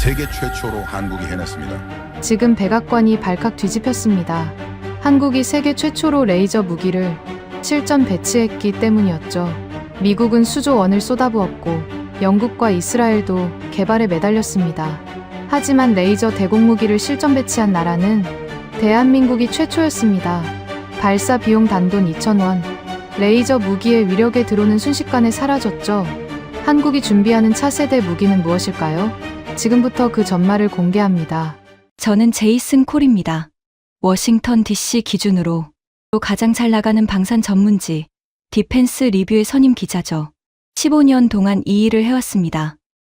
세계 최초로 한국이 해냈습니다. 지금 백악관이 발칵 뒤집혔습니다. 한국이 세계 최초로 레이저 무기를 실전 배치했기 때문이었죠. 미국은 수조 원을 쏟아부었고 영국과 이스라엘도 개발에 매달렸습니다. 하지만 레이저 대공무기를 실전 배치한 나라는 대한민국이 최초였습니다. 발사 비용 단돈 2,000원. 레이저 무기의 위력에 들어오는 순식간에 사라졌죠. 한국이 준비하는 차세대 무기는 무엇일까요? 지금부터 그 전말을 공개합니다. 저는 제이슨 콜입니다. 워싱턴 DC 기준으로 가장 잘 나가는 방산 전문지 디펜스 리뷰의 선임 기자죠. 15년 동안 이 일을 해왔습니다.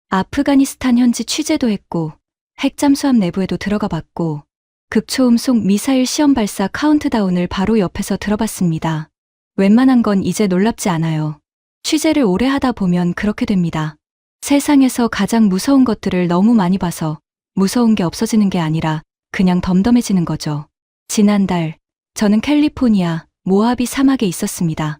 아프가니스탄 현지 취재도 했고 핵잠수함 내부에도 들어가 봤고 극초음속 미사일 시험 발사 카운트다운을 바로 옆에서 들어봤습니다. 웬만한 건 이제 놀랍지 않아요. 취재를 오래 하다 보면 그렇게 됩니다. 세상에서 가장 무서운 것들을 너무 많이 봐서 무서운 게 없어지는 게 아니라 그냥 덤덤해지는 거죠. 지난달 저는 캘리포니아 모하비 사막에 있었습니다.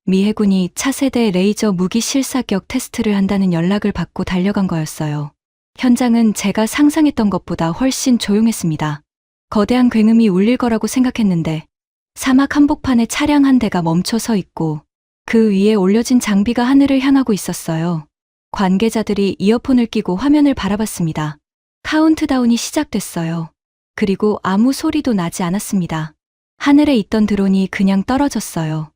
미 해군이 차세대 레이저 무기 실사격 테스트를 한다는 연락을 받고 달려간 거였어요. 현장은 제가 상상했던 것보다 훨씬 조용했습니다. 거대한 굉음이 울릴 거라고 생각했는데 사막 한복판에 차량 한 대가 멈춰 서 있고 그 위에 올려진 장비가 하늘을 향하고 있었어요. 관계자들이 이어폰을 끼고 화면을 바라봤습니다. 카운트다운이 시작됐어요. 그리고 아무 소리도 나지 않았습니다. 하늘에 있던 드론이 그냥 떨어졌어요.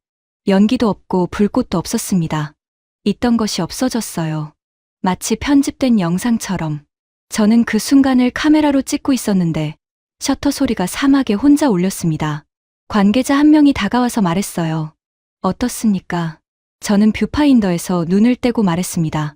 연기도 없고 불꽃도 없었습니다. 있던 것이 없어졌어요. 마치 편집된 영상처럼. 저는 그 순간을 카메라로 찍고 있었는데 셔터 소리가 사막에 혼자 울렸습니다. 관계자 한 명이 다가와서 말했어요. 어떻습니까? 저는 뷰파인더에서 눈을 떼고 말했습니다.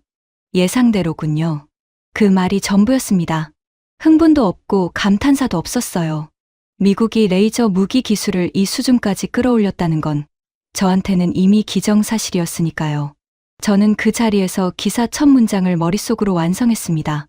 예상대로군요. 그 말이 전부였습니다. 흥분도 없고 감탄사도 없었어요. 미국이 레이저 무기 기술을 이 수준까지 끌어올렸다는 건 저한테는 이미 기정사실이었으니까요. 저는 그 자리에서 기사 첫 문장을 머릿속으로 완성했습니다.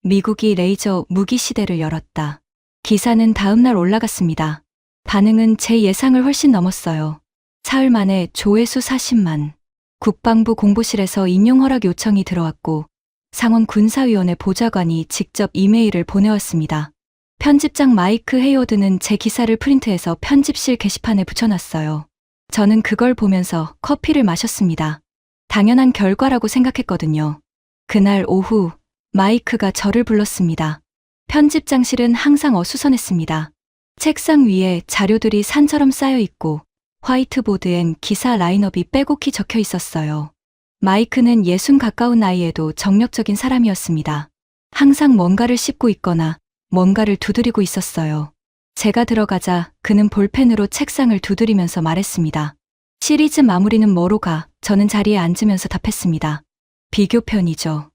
미국이 레이저 무기 시대를 열었다. 기사는 다음날 올라갔습니다. 반응은 제 예상을 훨씬 넘었어요. 사흘 만에 조회수 40만. 국방부 공보실에서 인용 허락 요청이 들어왔고 상원 군사위원회 보좌관이 직접 이메일을 보내왔습니다. 편집장 마이크 헤이워드는 제 기사를 프린트해서 편집실 게시판에 붙여놨어요. 저는 그걸 보면서 커피를 마셨습니다. 당연한 결과라고 생각했거든요. 그날 오후 마이크가 저를 불렀습니다. 편집장실은 항상 어수선했습니다. 책상 위에 자료들이 산처럼 쌓여 있고 화이트보드엔 기사 라인업이 빼곡히 적혀 있었어요. 마이크는 60 가까운 나이에도 정력적인 사람이었습니다. 항상 뭔가를 씹고 있거나 뭔가를 두드리고 있었어요. 제가 들어가자 그는 볼펜으로 책상을 두드리면서 말했습니다. 시리즈 마무리는 뭐로 가? 저는 자리에 앉으면서 답했습니다. 비교편이죠.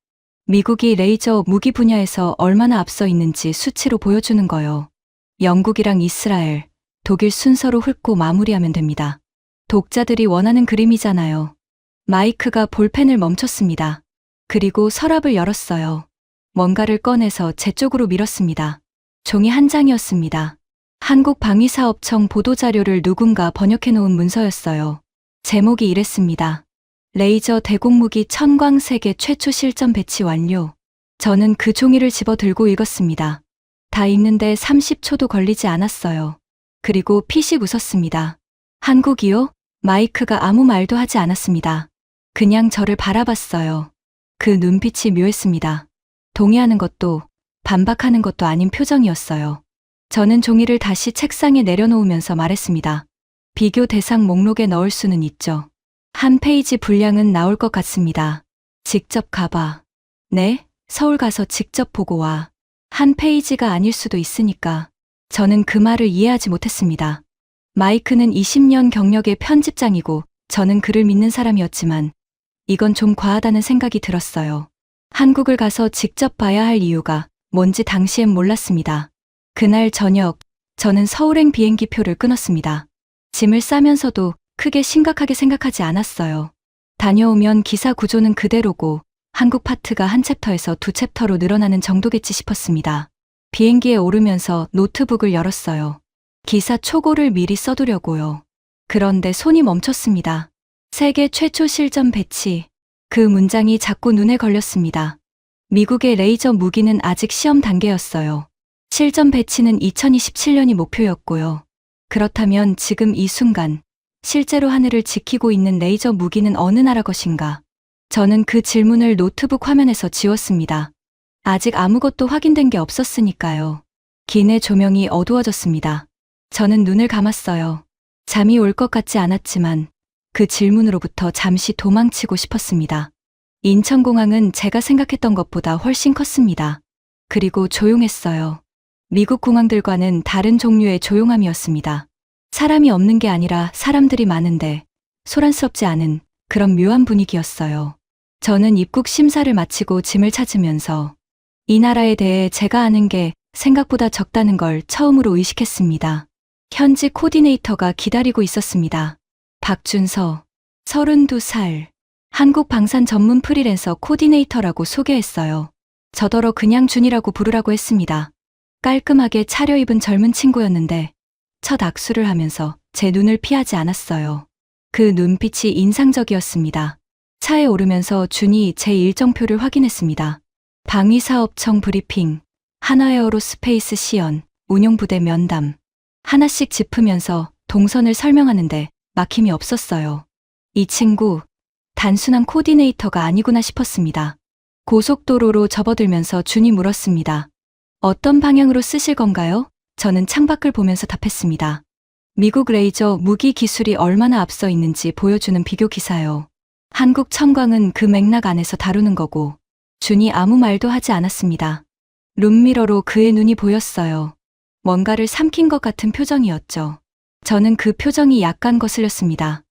미국이 레이저 무기 분야에서 얼마나 앞서 있는지 수치로 보여주는 거요. 영국이랑 이스라엘, 독일 순서로 훑고 마무리하면 됩니다. 독자들이 원하는 그림이잖아요. 마이크가 볼펜을 멈췄습니다. 그리고 서랍을 열었어요. 뭔가를 꺼내서 제 쪽으로 밀었습니다. 종이 한 장이었습니다. 한국방위사업청 보도자료를 누군가 번역해놓은 문서였어요. 제목이 이랬습니다. 레이저 대공무기 천광 세계 최초 실전 배치 완료. 저는 그 종이를 집어 들고 읽었습니다. 다 읽는데 30초도 걸리지 않았어요. 그리고 피식 웃었습니다. 한국이요? 마이크가 아무 말도 하지 않았습니다. 그냥 저를 바라봤어요. 그 눈빛이 묘했습니다. 동의하는 것도 반박하는 것도 아닌 표정이었어요. 저는 종이를 다시 책상에 내려놓으면서 말했습니다. 비교 대상 목록에 넣을 수는 있죠. 한 페이지 분량은 나올 것 같습니다. 직접 가봐. 네, 서울 가서 직접 보고 와. 한 페이지가 아닐 수도 있으니까. 저는 그 말을 이해하지 못했습니다. 마이크는 20년 경력의 편집장이고 저는 그를 믿는 사람이었지만 이건 좀 과하다는 생각이 들었어요. 한국을 가서 직접 봐야 할 이유가 뭔지 당시엔 몰랐습니다. 그날 저녁 저는 서울행 비행기표를 끊었습니다. 짐을 싸면서도 크게 심각하게 생각하지 않았어요. 다녀오면 기사 구조는 그대로고 한국 파트가 한 챕터에서 두 챕터로 늘어나는 정도겠지 싶었습니다. 비행기에 오르면서 노트북을 열었어요. 기사 초고를 미리 써두려고요. 그런데 손이 멈췄습니다. 세계 최초 실전 배치. 그 문장이 자꾸 눈에 걸렸습니다. 미국의 레이저 무기는 아직 시험 단계였어요. 실전 배치는 2027년이 목표였고요. 그렇다면 지금 이 순간 실제로 하늘을 지키고 있는 레이저 무기는 어느 나라 것인가? 저는 그 질문을 노트북 화면에서 지웠습니다. 아직 아무것도 확인된 게 없었으니까요. 기내 조명이 어두워졌습니다. 저는 눈을 감았어요. 잠이 올 것 같지 않았지만 그 질문으로부터 잠시 도망치고 싶었습니다. 인천공항은 제가 생각했던 것보다 훨씬 컸습니다. 그리고 조용했어요. 미국 공항들과는 다른 종류의 조용함이었습니다. 사람이 없는 게 아니라 사람들이 많은데 소란스럽지 않은 그런 묘한 분위기였어요. 저는 입국 심사를 마치고 짐을 찾으면서 이 나라에 대해 제가 아는 게 생각보다 적다는 걸 처음으로 의식했습니다. 현지 코디네이터가 기다리고 있었습니다. 박준서, 32살, 한국 방산 전문 프리랜서 코디네이터라고 소개했어요. 저더러 그냥 준이라고 부르라고 했습니다. 깔끔하게 차려입은 젊은 친구였는데 첫 악수를 하면서 제 눈을 피하지 않았어요. 그 눈빛이 인상적이었습니다. 차에 오르면서 준이 제 일정표를 확인했습니다. 방위사업청 브리핑, 한화에어로스페이스 시연, 운용부대 면담. 하나씩 짚으면서 동선을 설명하는데 막힘이 없었어요. 이 친구, 단순한 코디네이터가 아니구나 싶었습니다. 고속도로로 접어들면서 준이 물었습니다. 어떤 방향으로 쓰실 건가요? 저는 창밖을 보면서 답했습니다. 미국 레이저 무기 기술이 얼마나 앞서 있는지 보여주는 비교 기사요. 한국 청광은 그 맥락 안에서 다루는 거고. 준이 아무 말도 하지 않았습니다. 룸미러로 그의 눈이 보였어요. 뭔가를 삼킨 것 같은 표정이었죠. 저는 그 표정이 약간 거슬렸습니다.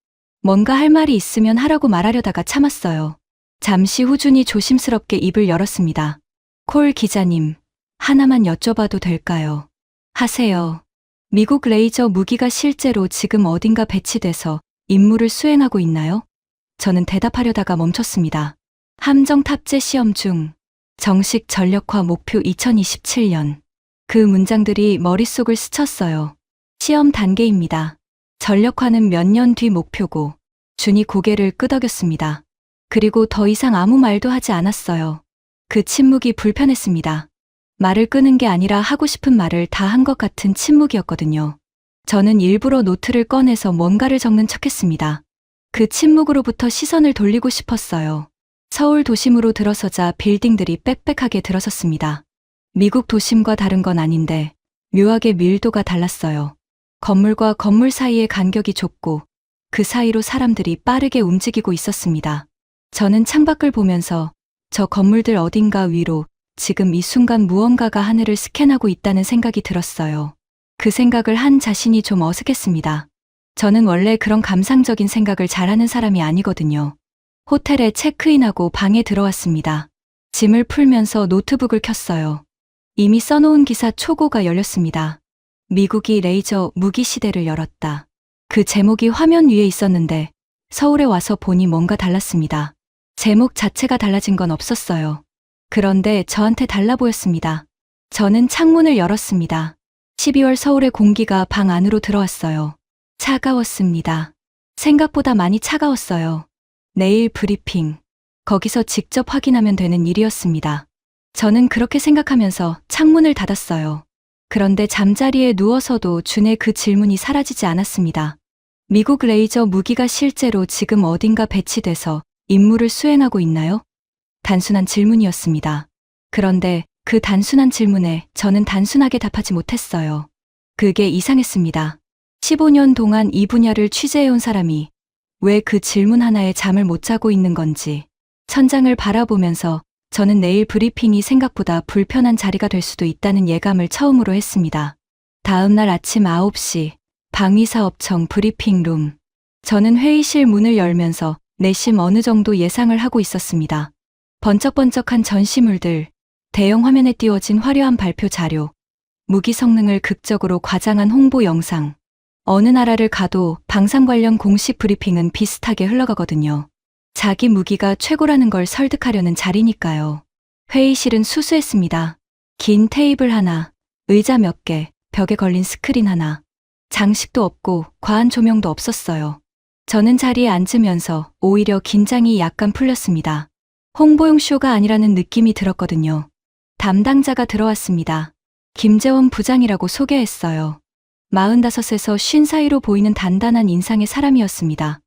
뭔가 할 말이 있으면 하라고 말하려다가 참았어요. 잠시 후 준이 조심스럽게 입을 열었습니다. 콜 기자님, 하나만 여쭤봐도 될까요? 하세요. 미국 레이저 무기가 실제로 지금 어딘가 배치돼서 임무를 수행하고 있나요? 저는 대답하려다가 멈췄습니다. 함정 탑재 시험 중, 정식 전력화 목표 2027년. 그 문장들이 머릿속을 스쳤어요. 시험 단계입니다. 전력화는 몇 년 뒤 목표고. 준이 고개를 끄덕였습니다. 그리고 더 이상 아무 말도 하지 않았어요. 그 침묵이 불편했습니다. 말을 끄는 게 아니라 하고 싶은 말을 다 한 것 같은 침묵이었거든요. 저는 일부러 노트를 꺼내서 뭔가를 적는 척했습니다. 그 침묵으로부터 시선을 돌리고 싶었어요. 서울 도심으로 들어서자 빌딩들이 빽빽하게 들어섰습니다. 미국 도심과 다른 건 아닌데 묘하게 밀도가 달랐어요. 건물과 건물 사이의 간격이 좁고 그 사이로 사람들이 빠르게 움직이고 있었습니다. 저는 창밖을 보면서 저 건물들 어딘가 위로 지금 이 순간 무언가가 하늘을 스캔하고 있다는 생각이 들었어요. 그 생각을 한 자신이 좀 어색했습니다. 저는 원래 그런 감상적인 생각을 잘하는 사람이 아니거든요. 호텔에 체크인하고 방에 들어왔습니다. 짐을 풀면서 노트북을 켰어요. 이미 써놓은 기사 초고가 열렸습니다. 미국이 레이저 무기 시대를 열었다. 그 제목이 화면 위에 있었는데 서울에 와서 보니 뭔가 달랐습니다. 제목 자체가 달라진 건 없었어요. 그런데 저한테 달라 보였습니다. 저는 창문을 열었습니다. 12월 서울의 공기가 방 안으로 들어왔어요. 차가웠습니다. 생각보다 많이 차가웠어요. 내일 브리핑. 거기서 직접 확인하면 되는 일이었습니다. 저는 그렇게 생각하면서 창문을 닫았어요. 그런데 잠자리에 누워서도 준의 그 질문이 사라지지 않았습니다. 미국 레이저 무기가 실제로 지금 어딘가 배치돼서 임무를 수행하고 있나요? 단순한 질문이었습니다. 그런데 그 단순한 질문에 저는 단순하게 답하지 못했어요. 그게 이상했습니다. 15년 동안 이 분야를 취재해온 사람이 왜 그 질문 하나에 잠을 못 자고 있는 건지. 천장을 바라보면서 저는 내일 브리핑이 생각보다 불편한 자리가 될 수도 있다는 예감을 처음으로 했습니다. 다음 날 아침 9시, 방위사업청 브리핑룸. 저는 회의실 문을 열면서 내심 어느 정도 예상을 하고 있었습니다. 번쩍번쩍한 전시물들, 대형 화면에 띄워진 화려한 발표 자료, 무기 성능을 극적으로 과장한 홍보 영상. 어느 나라를 가도 방산 관련 공식 브리핑은 비슷하게 흘러가거든요. 자기 무기가 최고라는 걸 설득하려는 자리니까요. 회의실은 수수했습니다. 긴 테이블 하나, 의자 몇 개, 벽에 걸린 스크린 하나. 장식도 없고 과한 조명도 없었어요. 저는 자리에 앉으면서 오히려 긴장이 약간 풀렸습니다. 홍보용 쇼가 아니라는 느낌이 들었거든요. 담당자가 들어왔습니다. 김재원 부장이라고 소개했어요. 45에서 50 사이로 보이는 단단한 인상의 사람이었습니다.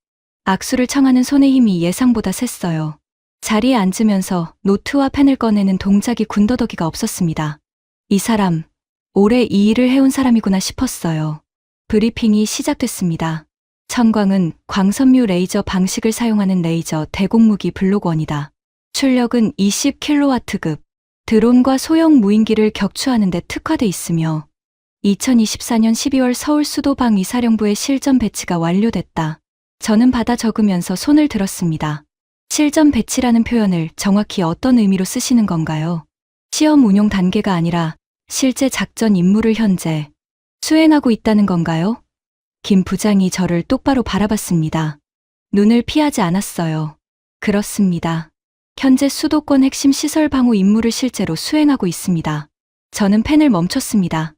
악수를 청하는 손의 힘이 예상보다 셌어요. 자리에 앉으면서 노트와 펜을 꺼내는 동작이 군더더기가 없었습니다. 이 사람, 오래 이 일을 해온 사람이구나 싶었어요. 브리핑이 시작됐습니다. 천광은 광선묘 레이저 방식을 사용하는 레이저 대공무기 블록1이다. 출력은 20kW급, 드론과 소형 무인기를 격추하는 데 특화돼 있으며 2024년 12월 서울 수도방 이사령부에 실전 배치가 완료됐다. 저는 받아 적으면서 손을 들었습니다. 실전 배치라는 표현을 정확히 어떤 의미로 쓰시는 건가요? 시험 운용 단계가 아니라 실제 작전 임무를 현재 수행하고 있다는 건가요? 김 부장이 저를 똑바로 바라봤습니다. 눈을 피하지 않았어요. 그렇습니다. 현재 수도권 핵심 시설 방호 임무를 실제로 수행하고 있습니다. 저는 펜을 멈췄습니다.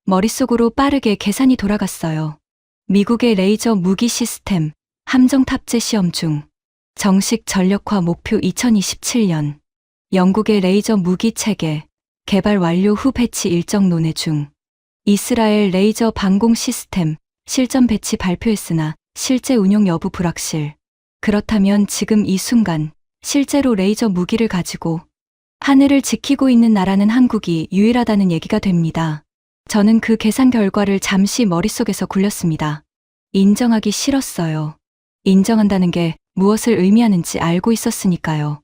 머릿속으로 빠르게 계산이 돌아갔어요. 미국의 레이저 무기 시스템, 함정 탑재 시험 중. 정식 전력화 목표 2027년. 영국의 레이저 무기 체계, 개발 완료 후 배치 일정 논의 중. 이스라엘 레이저 방공 시스템, 실전 배치 발표했으나 실제 운용 여부 불확실. 그렇다면 지금 이 순간 실제로 레이저 무기를 가지고 하늘을 지키고 있는 나라는 한국이 유일하다는 얘기가 됩니다. 저는 그 계산 결과를 잠시 머릿속에서 굴렸습니다. 인정하기 싫었어요. 인정한다는 게 무엇을 의미하는지 알고 있었으니까요.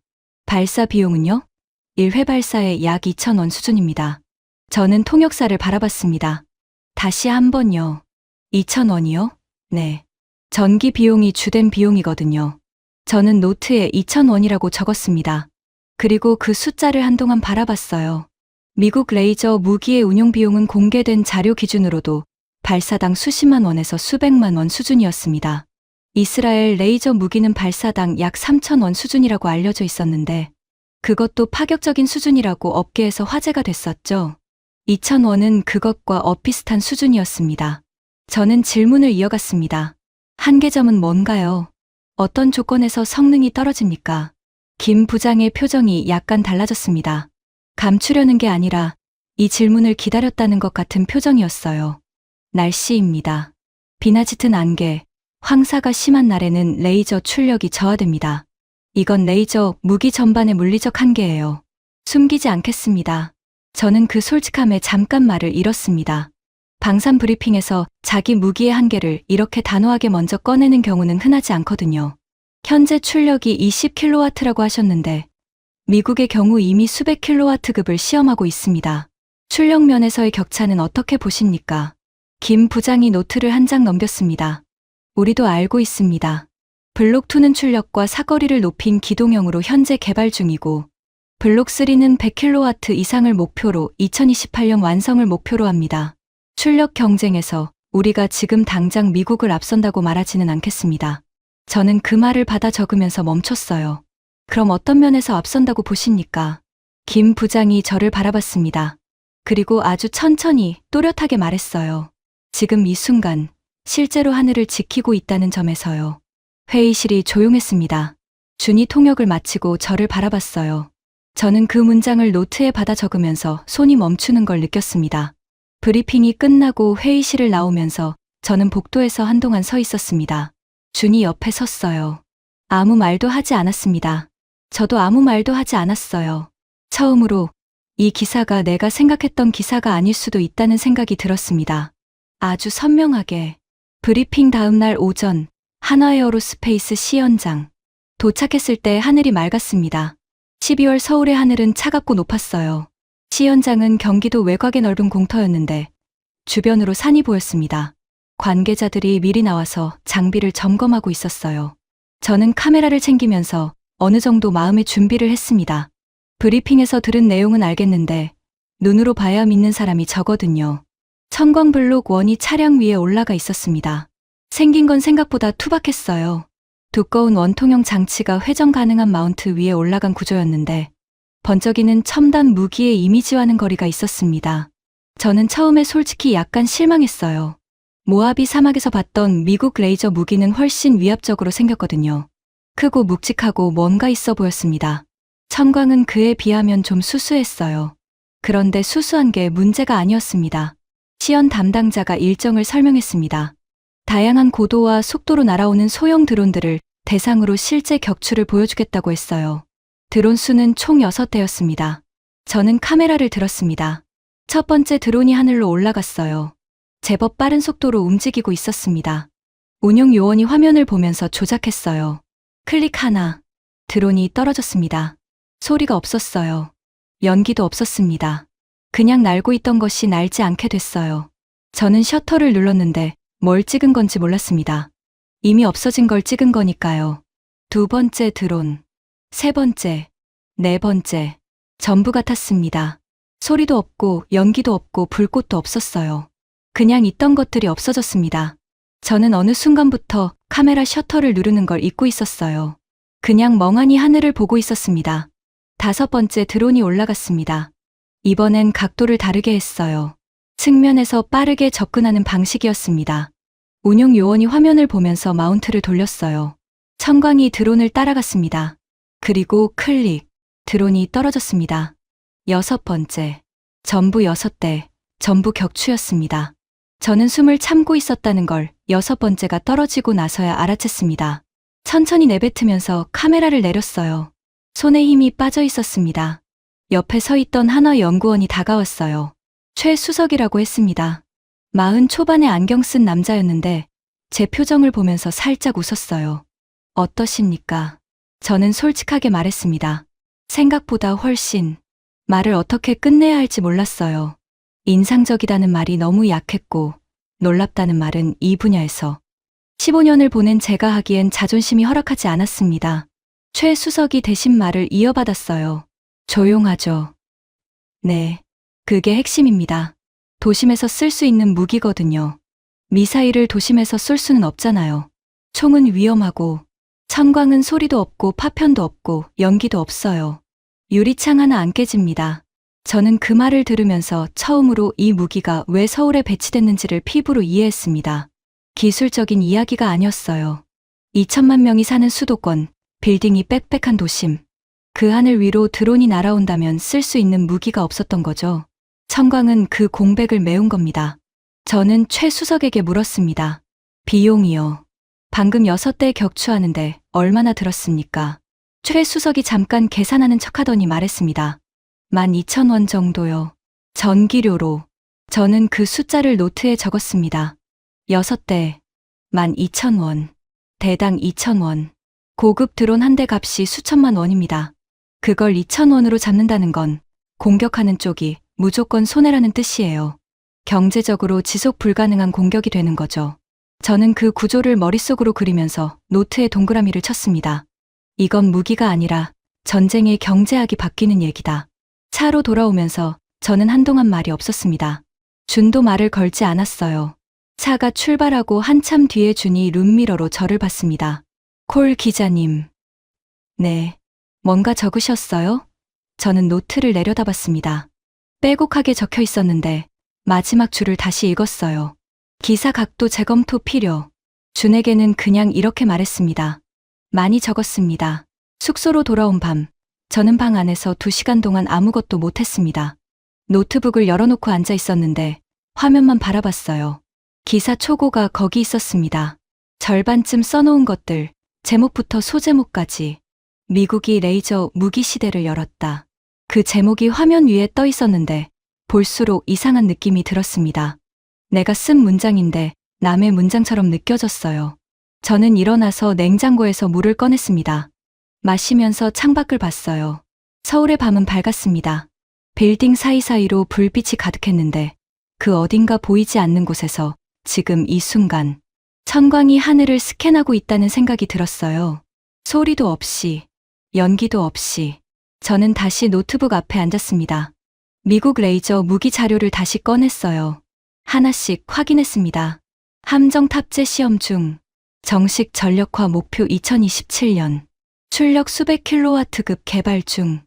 발사 비용은요? 1회 발사에 약 2,000원 수준입니다. 저는 통역사를 바라봤습니다. 다시 한번요. 2,000원이요? 네. 전기 비용이 주된 비용이거든요. 저는 노트에 2,000원이라고 적었습니다. 그리고 그 숫자를 한동안 바라봤어요. 미국 레이저 무기의 운용 비용은 공개된 자료 기준으로도 발사당 수십만 원에서 수백만 원 수준이었습니다. 이스라엘 레이저 무기는 발사당 약 3,000원 수준이라고 알려져 있었는데 그것도 파격적인 수준이라고 업계에서 화제가 됐었죠. 2,000원은 그것과 엇비슷한 수준이었습니다. 저는 질문을 이어갔습니다. 한계점은 뭔가요? 어떤 조건에서 성능이 떨어집니까? 김 부장의 표정이 약간 달라졌습니다. 감추려는 게 아니라 이 질문을 기다렸다는 것 같은 표정이었어요. 날씨입니다. 비나 짙은 안개, 황사가 심한 날에는 레이저 출력이 저하됩니다. 이건 레이저 무기 전반의 물리적 한계예요. 숨기지 않겠습니다. 저는 그 솔직함에 잠깐 말을 잃었습니다. 방산 브리핑에서 자기 무기의 한계를 이렇게 단호하게 먼저 꺼내는 경우는 흔하지 않거든요. 현재 출력이 20kW라고 하셨는데 미국의 경우 이미 수백 킬로와트급을 시험하고 있습니다. 출력 면에서의 격차는 어떻게 보십니까? 김 부장이 노트를 한 장 넘겼습니다. 우리도 알고 있습니다. 블록2는 출력과 사거리를 높인 기동형으로 현재 개발 중이고 블록3는 100kW 이상을 목표로 2028년 완성을 목표로 합니다. 출력 경쟁에서 우리가 지금 당장 미국을 앞선다고 말하지는 않겠습니다. 저는 그 말을 받아 적으면서 멈췄어요. 그럼 어떤 면에서 앞선다고 보십니까? 김 부장이 저를 바라봤습니다. 그리고 아주 천천히 또렷하게 말했어요. 지금 이 순간 실제로 하늘을 지키고 있다는 점에서요. 회의실이 조용했습니다. 준이 통역을 마치고 저를 바라봤어요. 저는 그 문장을 노트에 받아 적으면서 손이 멈추는 걸 느꼈습니다. 브리핑이 끝나고 회의실을 나오면서 저는 복도에서 한동안 서 있었습니다. 준이 옆에 섰어요. 아무 말도 하지 않았습니다. 저도 아무 말도 하지 않았어요. 처음으로 이 기사가 내가 생각했던 기사가 아닐 수도 있다는 생각이 들었습니다. 아주 선명하게. 브리핑 다음 날 오전 한화에어로스페이스 시연장. 도착했을 때 하늘이 맑았습니다. 12월 서울의 하늘은 차갑고 높았어요. 시연장은 경기도 외곽의 넓은 공터였는데 주변으로 산이 보였습니다. 관계자들이 미리 나와서 장비를 점검하고 있었어요. 저는 카메라를 챙기면서 어느 정도 마음의 준비를 했습니다. 브리핑에서 들은 내용은 알겠는데 눈으로 봐야 믿는 사람이 저거든요. 천광블록1이 차량 위에 올라가 있었습니다. 생긴 건 생각보다 투박했어요. 두꺼운 원통형 장치가 회전 가능한 마운트 위에 올라간 구조였는데 번쩍이는 첨단 무기의 이미지와는 거리가 있었습니다. 저는 처음에 솔직히 약간 실망했어요. 모하비 사막에서 봤던 미국 레이저 무기는 훨씬 위압적으로 생겼거든요. 크고 묵직하고 뭔가 있어 보였습니다. 천광은 그에 비하면 좀 수수했어요. 그런데 수수한 게 문제가 아니었습니다. 시연 담당자가 일정을 설명했습니다. 다양한 고도와 속도로 날아오는 소형 드론들을 대상으로 실제 격추를 보여주겠다고 했어요. 드론 수는 총 6대였습니다. 저는 카메라를 들었습니다. 첫 번째 드론이 하늘로 올라갔어요. 제법 빠른 속도로 움직이고 있었습니다. 운영 요원이 화면을 보면서 조작했어요. 클릭 하나. 드론이 떨어졌습니다. 소리가 없었어요. 연기도 없었습니다. 그냥 날고 있던 것이 날지 않게 됐어요. 저는 셔터를 눌렀는데 뭘 찍은 건지 몰랐습니다. 이미 없어진 걸 찍은 거니까요. 두 번째 드론, 세 번째, 네 번째, 전부 같았습니다. 소리도 없고 연기도 없고 불꽃도 없었어요. 그냥 있던 것들이 없어졌습니다. 저는 어느 순간부터 카메라 셔터를 누르는 걸 잊고 있었어요. 그냥 멍하니 하늘을 보고 있었습니다. 다섯 번째 드론이 올라갔습니다. 이번엔 각도를 다르게 했어요. 측면에서 빠르게 접근하는 방식이었습니다. 운용 요원이 화면을 보면서 마운트를 돌렸어요. 천광이 드론을 따라갔습니다. 그리고 클릭, 드론이 떨어졌습니다. 여섯 번째, 전부 6대, 전부 격추였습니다. 저는 숨을 참고 있었다는 걸 6번째가 떨어지고 나서야 알아챘습니다. 천천히 내뱉으면서 카메라를 내렸어요. 손에 힘이 빠져 있었습니다. 옆에 서 있던 한화 연구원이 다가왔어요. 최 수석이라고 했습니다. 40 초반에 안경 쓴 남자였는데 제 표정을 보면서 살짝 웃었어요. 어떠십니까? 저는 솔직하게 말했습니다. 생각보다 훨씬. 말을 어떻게 끝내야 할지 몰랐어요. 인상적이다는 말이 너무 약했고 놀랍다는 말은 이 분야에서 15년을 보낸 제가 하기엔 자존심이 허락하지 않았습니다. 최 수석이 대신 말을 이어받았어요. 조용하죠. 네, 그게 핵심입니다. 도심에서 쓸 수 있는 무기거든요. 미사일을 도심에서 쏠 수는 없잖아요. 총은 위험하고 천광은 소리도 없고 파편도 없고 연기도 없어요. 유리창 하나 안 깨집니다. 저는 그 말을 들으면서 처음으로 이 무기가 왜 서울에 배치됐는지를 피부로 이해했습니다. 기술적인 이야기가 아니었어요. 2천만 명이 사는 수도권, 빌딩이 빽빽한 도심. 그 하늘 위로 드론이 날아온다면 쓸 수 있는 무기가 없었던 거죠. 천광은 그 공백을 메운 겁니다. 저는 최 수석에게 물었습니다. 비용이요. 방금 6대 격추하는데 얼마나 들었습니까? 최 수석이 잠깐 계산하는 척하더니 말했습니다. 12,000원 정도요. 전기료로. 저는 그 숫자를 노트에 적었습니다. 6대, 12,000원. 대당 2,000원. 고급 드론 한 대 값이 수천만 원입니다. 그걸 2,000원으로 잡는다는 건 공격하는 쪽이 무조건 손해라는 뜻이에요. 경제적으로 지속 불가능한 공격이 되는 거죠. 저는 그 구조를 머릿속으로 그리면서 노트에 동그라미를 쳤습니다. 이건 무기가 아니라 전쟁의 경제학이 바뀌는 얘기다. 차로 돌아오면서 저는 한동안 말이 없었습니다. 준도 말을 걸지 않았어요. 차가 출발하고 한참 뒤에 준이 룸미러로 저를 봤습니다. 콜 기자님. 네. 뭔가 적으셨어요? 저는 노트를 내려다봤습니다. 빼곡하게 적혀 있었는데 마지막 줄을 다시 읽었어요. 기사 각도 재검토 필요. 준에게는 그냥 이렇게 말했습니다. 많이 적었습니다. 숙소로 돌아온 밤, 저는 방 안에서 2시간 동안 아무것도 못했습니다. 노트북을 열어놓고 앉아 있었는데 화면만 바라봤어요. 기사 초고가 거기 있었습니다. 절반쯤 써놓은 것들, 제목부터 소제목까지. 미국이 레이저 무기 시대를 열었다. 그 제목이 화면 위에 떠 있었는데 볼수록 이상한 느낌이 들었습니다. 내가 쓴 문장인데 남의 문장처럼 느껴졌어요. 저는 일어나서 냉장고에서 물을 꺼냈습니다. 마시면서 창밖을 봤어요. 서울의 밤은 밝았습니다. 빌딩 사이사이로 불빛이 가득했는데 그 어딘가 보이지 않는 곳에서 지금 이 순간 천광이 하늘을 스캔하고 있다는 생각이 들었어요. 소리도 없이, 연기도 없이. 저는 다시 노트북 앞에 앉았습니다. 미국 레이저 무기 자료를 다시 꺼냈어요. 하나씩 확인했습니다. 함정 탑재 시험 중. 정식 전력화 목표 2027년. 출력 수백 킬로와트급 개발 중.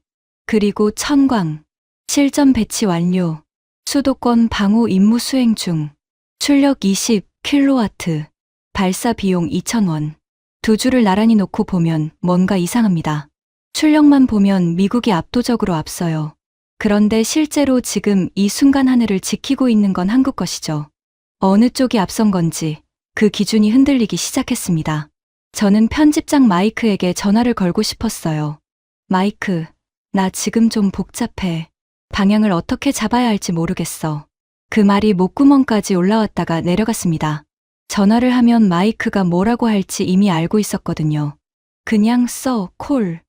그리고 천광. 실전 배치 완료. 수도권 방호 임무 수행 중. 출력 20 킬로와트. 발사 비용 2,000원. 두 줄을 나란히 놓고 보면 뭔가 이상합니다. 출력만 보면 미국이 압도적으로 앞서요. 그런데 실제로 지금 이 순간 하늘을 지키고 있는 건 한국 것이죠. 어느 쪽이 앞선 건지 그 기준이 흔들리기 시작했습니다. 저는 편집장 마이크에게 전화를 걸고 싶었어요. 마이크, 나 지금 좀 복잡해. 방향을 어떻게 잡아야 할지 모르겠어. 그 말이 목구멍까지 올라왔다가 내려갔습니다. 전화를 하면 마이크가 뭐라고 할지 이미 알고 있었거든요. 그냥 써, 콜.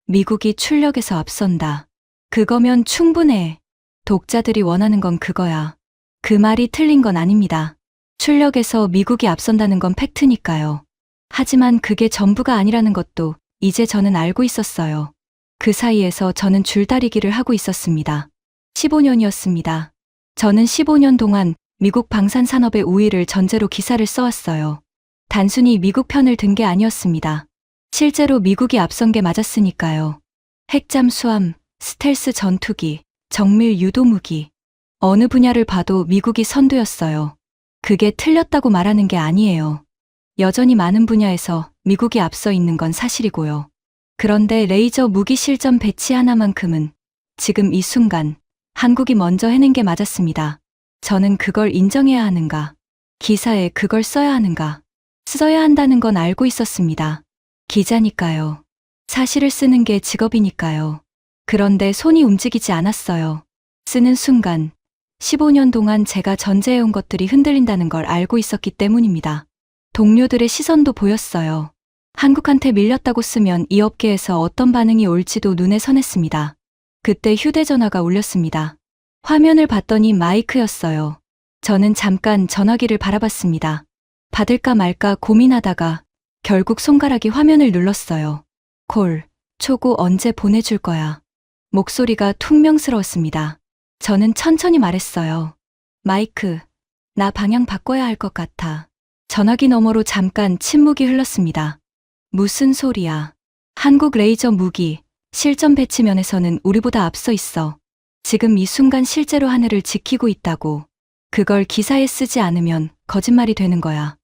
미국이 출력에서 앞선다. 그거면 충분해. 독자들이 원하는 건 그거야. 그 말이 틀린 건 아닙니다. 출력에서 미국이 앞선다는 건 팩트니까요. 하지만 그게 전부가 아니라는 것도 이제 저는 알고 있었어요. 그 사이에서 저는 줄다리기를 하고 있었습니다. 15년이었습니다. 저는 15년 동안 미국 방산산업의 우위를 전제로 기사를 써왔어요. 단순히 미국 편을 든 게 아니었습니다. 실제로 미국이 앞선 게 맞았으니까요. 핵잠수함, 스텔스 전투기, 정밀 유도무기. 어느 분야를 봐도 미국이 선두였어요. 그게 틀렸다고 말하는 게 아니에요. 여전히 많은 분야에서 미국이 앞서 있는 건 사실이고요. 그런데 레이저 무기 실전 배치 하나만큼은 지금 이 순간 한국이 먼저 해낸 게 맞았습니다. 저는 그걸 인정해야 하는가? 기사에 그걸 써야 하는가? 써야 한다는 건 알고 있었습니다. 기자니까요. 사실을 쓰는 게 직업이니까요. 그런데 손이 움직이지 않았어요. 쓰는 순간 15년 동안 제가 전제해온 것들이 흔들린다는 걸 알고 있었기 때문입니다. 동료들의 시선도 보였어요. 한국한테 밀렸다고 쓰면 이 업계에서 어떤 반응이 올지도 눈에 선했습니다. 그때 휴대전화가 울렸습니다. 화면을 봤더니 마이크였어요. 저는 잠깐 전화기를 바라봤습니다. 받을까 말까 고민하다가 결국 손가락이 화면을 눌렀어요. 콜, 초고 언제 보내줄 거야? 목소리가 퉁명스러웠습니다. 저는 천천히 말했어요. 마이크, 나 방향 바꿔야 할 것 같아. 전화기 너머로 잠깐 침묵이 흘렀습니다. 무슨 소리야? 한국 레이저 무기, 실전 배치 면에서는 우리보다 앞서 있어. 지금 이 순간 실제로 하늘을 지키고 있다고. 그걸 기사에 쓰지 않으면 거짓말이 되는 거야.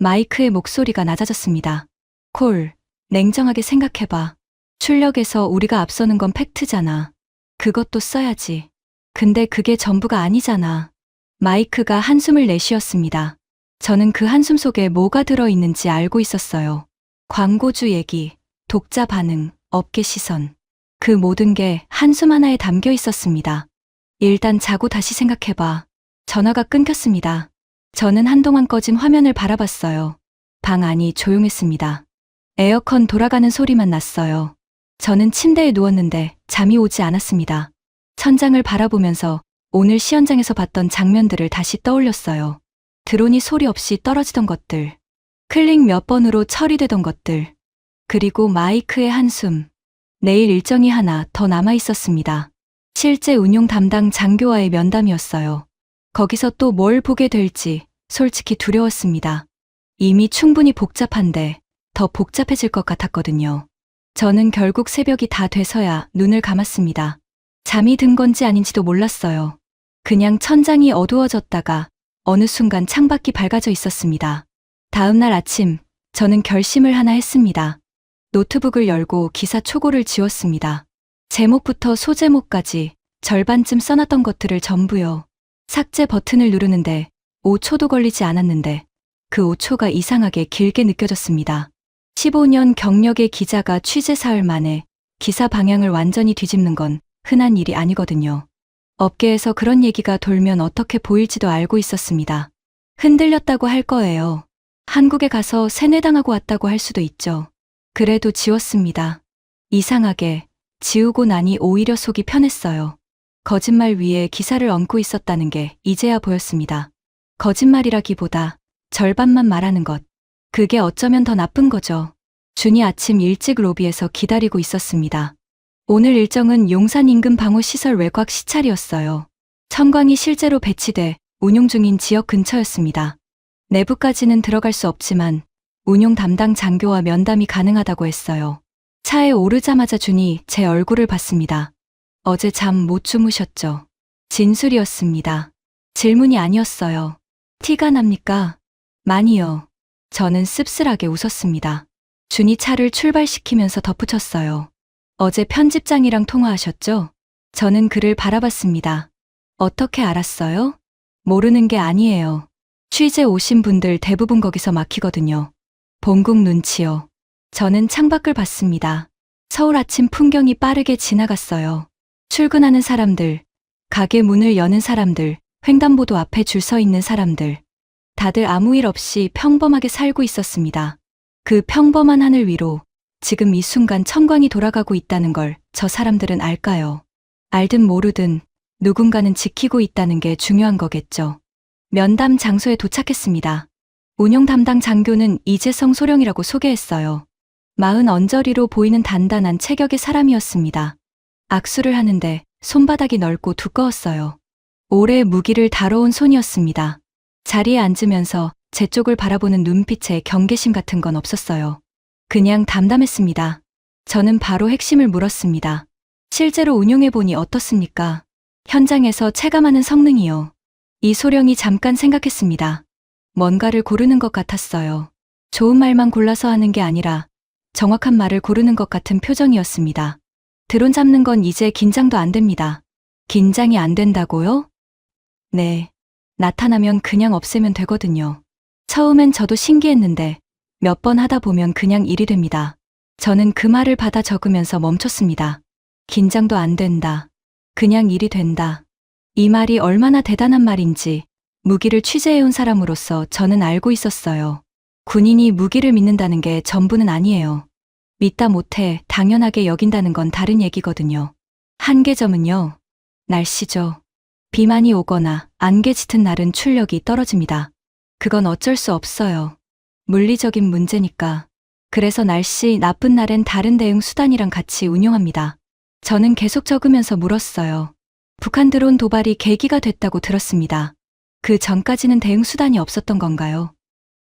마이크의 목소리가 낮아졌습니다. 콜, 냉정하게 생각해봐. 출력에서 우리가 앞서는 건 팩트잖아. 그것도 써야지. 근데 그게 전부가 아니잖아. 마이크가 한숨을 내쉬었습니다. 저는 그 한숨 속에 뭐가 들어있는지 알고 있었어요. 광고주 얘기, 독자 반응, 업계 시선. 그 모든 게 한숨 하나에 담겨 있었습니다. 일단 자고 다시 생각해봐. 전화가 끊겼습니다. 저는 한동안 꺼진 화면을 바라봤어요. 방 안이 조용했습니다. 에어컨 돌아가는 소리만 났어요. 저는 침대에 누웠는데 잠이 오지 않았습니다. 천장을 바라보면서 오늘 시연장에서 봤던 장면들을 다시 떠올렸어요. 드론이 소리 없이 떨어지던 것들, 클릭 몇 번으로 처리되던 것들, 그리고 마이크의 한숨. 내일 일정이 하나 더 남아 있었습니다. 실제 운용 담당 장교와의 면담이었어요. 거기서 또 뭘 보게 될지 솔직히 두려웠습니다. 이미 충분히 복잡한데 더 복잡해질 것 같았거든요. 저는 결국 새벽이 다 돼서야 눈을 감았습니다. 잠이 든 건지 아닌지도 몰랐어요. 그냥 천장이 어두워졌다가 어느 순간 창밖이 밝아져 있었습니다. 다음 날 아침, 저는 결심을 하나 했습니다. 노트북을 열고 기사 초고를 지웠습니다. 제목부터 소제목까지 절반쯤 써놨던 것들을 전부요. 삭제 버튼을 누르는데 5초도 걸리지 않았는데 그 5초가 이상하게 길게 느껴졌습니다. 15년 경력의 기자가 취재 사흘 만에 기사 방향을 완전히 뒤집는 건 흔한 일이 아니거든요. 업계에서 그런 얘기가 돌면 어떻게 보일지도 알고 있었습니다. 흔들렸다고 할 거예요. 한국에 가서 세뇌당하고 왔다고 할 수도 있죠. 그래도 지웠습니다. 이상하게 지우고 나니 오히려 속이 편했어요. 거짓말 위에 기사를 얹고 있었다는 게 이제야 보였습니다. 거짓말이라기보다 절반만 말하는 것. 그게 어쩌면 더 나쁜 거죠. 준이 아침 일찍 로비에서 기다리고 있었습니다. 오늘 일정은 용산 인근 방호시설 외곽 시찰이었어요. 천광이 실제로 배치돼 운용 중인 지역 근처였습니다. 내부까지는 들어갈 수 없지만 운용 담당 장교와 면담이 가능하다고 했어요. 차에 오르자마자 준이 제 얼굴을 봤습니다. 어제 잠 못 주무셨죠? 진술이었습니다. 질문이 아니었어요. 티가 납니까? 많이요. 저는 씁쓸하게 웃었습니다. 준이 차를 출발시키면서 덧붙였어요. 어제 편집장이랑 통화하셨죠? 저는 그를 바라봤습니다. 어떻게 알았어요? 모르는 게 아니에요. 취재 오신 분들 대부분 거기서 막히거든요. 본국 눈치요. 저는 창밖을 봤습니다. 서울 아침 풍경이 빠르게 지나갔어요. 출근하는 사람들, 가게 문을 여는 사람들, 횡단보도 앞에 줄 서 있는 사람들. 다들 아무 일 없이 평범하게 살고 있었습니다. 그 평범한 하늘 위로 지금 이 순간 천광이 돌아가고 있다는 걸 저 사람들은 알까요? 알든 모르든 누군가는 지키고 있다는 게 중요한 거겠죠. 면담 장소에 도착했습니다. 운영 담당 장교는 이재성 소령이라고 소개했어요. 마흔 언저리로 보이는 단단한 체격의 사람이었습니다. 악수를 하는데 손바닥이 넓고 두꺼웠어요. 오래 무기를 다뤄온 손이었습니다. 자리에 앉으면서 제 쪽을 바라보는 눈빛에 경계심 같은 건 없었어요. 그냥 담담했습니다. 저는 바로 핵심을 물었습니다. 실제로 운용해보니 어떻습니까? 현장에서 체감하는 성능이요. 이 소령이 잠깐 생각했습니다. 뭔가를 고르는 것 같았어요. 좋은 말만 골라서 하는 게 아니라 정확한 말을 고르는 것 같은 표정이었습니다. 드론 잡는 건 이제 긴장도 안 됩니다. 긴장이 안 된다고요? 네. 나타나면 그냥 없애면 되거든요. 처음엔 저도 신기했는데 몇 번 하다 보면 그냥 일이 됩니다. 저는 그 말을 받아 적으면서 멈췄습니다. 긴장도 안 된다. 그냥 일이 된다. 이 말이 얼마나 대단한 말인지 무기를 취재해온 사람으로서 저는 알고 있었어요. 군인이 무기를 믿는다는 게 전부는 아니에요. 믿다 못해 당연하게 여긴다는 건 다른 얘기거든요. 한계점은요. 날씨죠. 비 많이 오거나 안개 짙은 날은 출력이 떨어집니다. 그건 어쩔 수 없어요. 물리적인 문제니까. 그래서 날씨 나쁜 날엔 다른 대응 수단이랑 같이 운용합니다. 저는 계속 적으면서 물었어요. 북한 드론 도발이 계기가 됐다고 들었습니다. 그 전까지는 대응 수단이 없었던 건가요?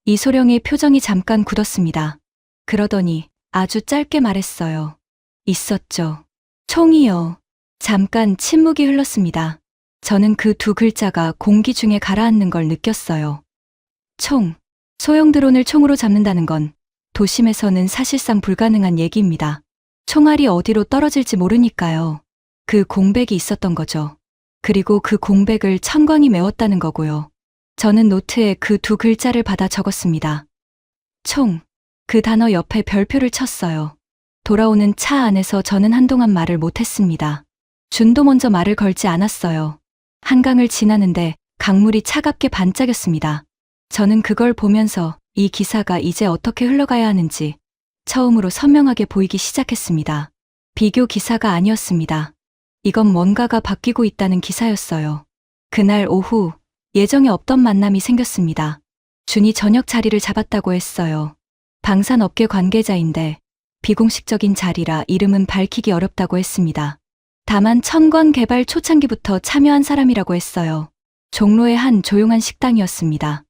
이소령의 표정이 잠깐 굳었습니다. 그러더니 아주 짧게 말했어요. 있었죠. 총이요. 잠깐 침묵이 흘렀습니다. 저는 그 두 글자가 공기 중에 가라앉는 걸 느꼈어요. 총. 소형 드론을 총으로 잡는다는 건 도심에서는 사실상 불가능한 얘기입니다. 총알이 어디로 떨어질지 모르니까요. 그 공백이 있었던 거죠. 그리고 그 공백을 천광이 메웠다는 거고요. 저는 노트에 그 두 글자를 받아 적었습니다. 총. 그 단어 옆에 별표를 쳤어요. 돌아오는 차 안에서 저는 한동안 말을 못했습니다. 준도 먼저 말을 걸지 않았어요. 한강을 지나는데 강물이 차갑게 반짝였습니다. 저는 그걸 보면서 이 기사가 이제 어떻게 흘러가야 하는지 처음으로 선명하게 보이기 시작했습니다. 비교 기사가 아니었습니다. 이건 뭔가가 바뀌고 있다는 기사였어요. 그날 오후 예정에 없던 만남이 생겼습니다. 준이 저녁 자리를 잡았다고 했어요. 방산업계 관계자인데 비공식적인 자리라 이름은 밝히기 어렵다고 했습니다. 다만 천광 개발 초창기부터 참여한 사람이라고 했어요. 종로의 한 조용한 식당이었습니다.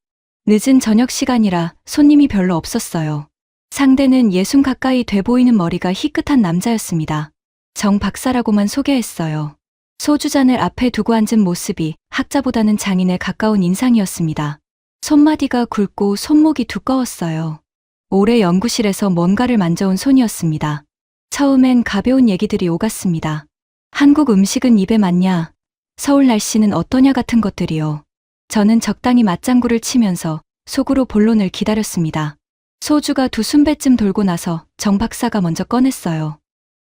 늦은 저녁 시간이라 손님이 별로 없었어요. 상대는 60 가까이 돼 보이는 머리가 희끗한 남자였습니다. 정 박사라고만 소개했어요. 소주잔을 앞에 두고 앉은 모습이 학자보다는 장인에 가까운 인상이었습니다. 손마디가 굵고 손목이 두꺼웠어요. 오래 연구실에서 뭔가를 만져온 손이었습니다. 처음엔 가벼운 얘기들이 오갔습니다. 한국 음식은 입에 맞냐? 서울 날씨는 어떠냐 같은 것들이요. 저는 적당히 맞장구를 치면서 속으로 본론을 기다렸습니다. 소주가 두 순배쯤 돌고 나서 정 박사가 먼저 꺼냈어요.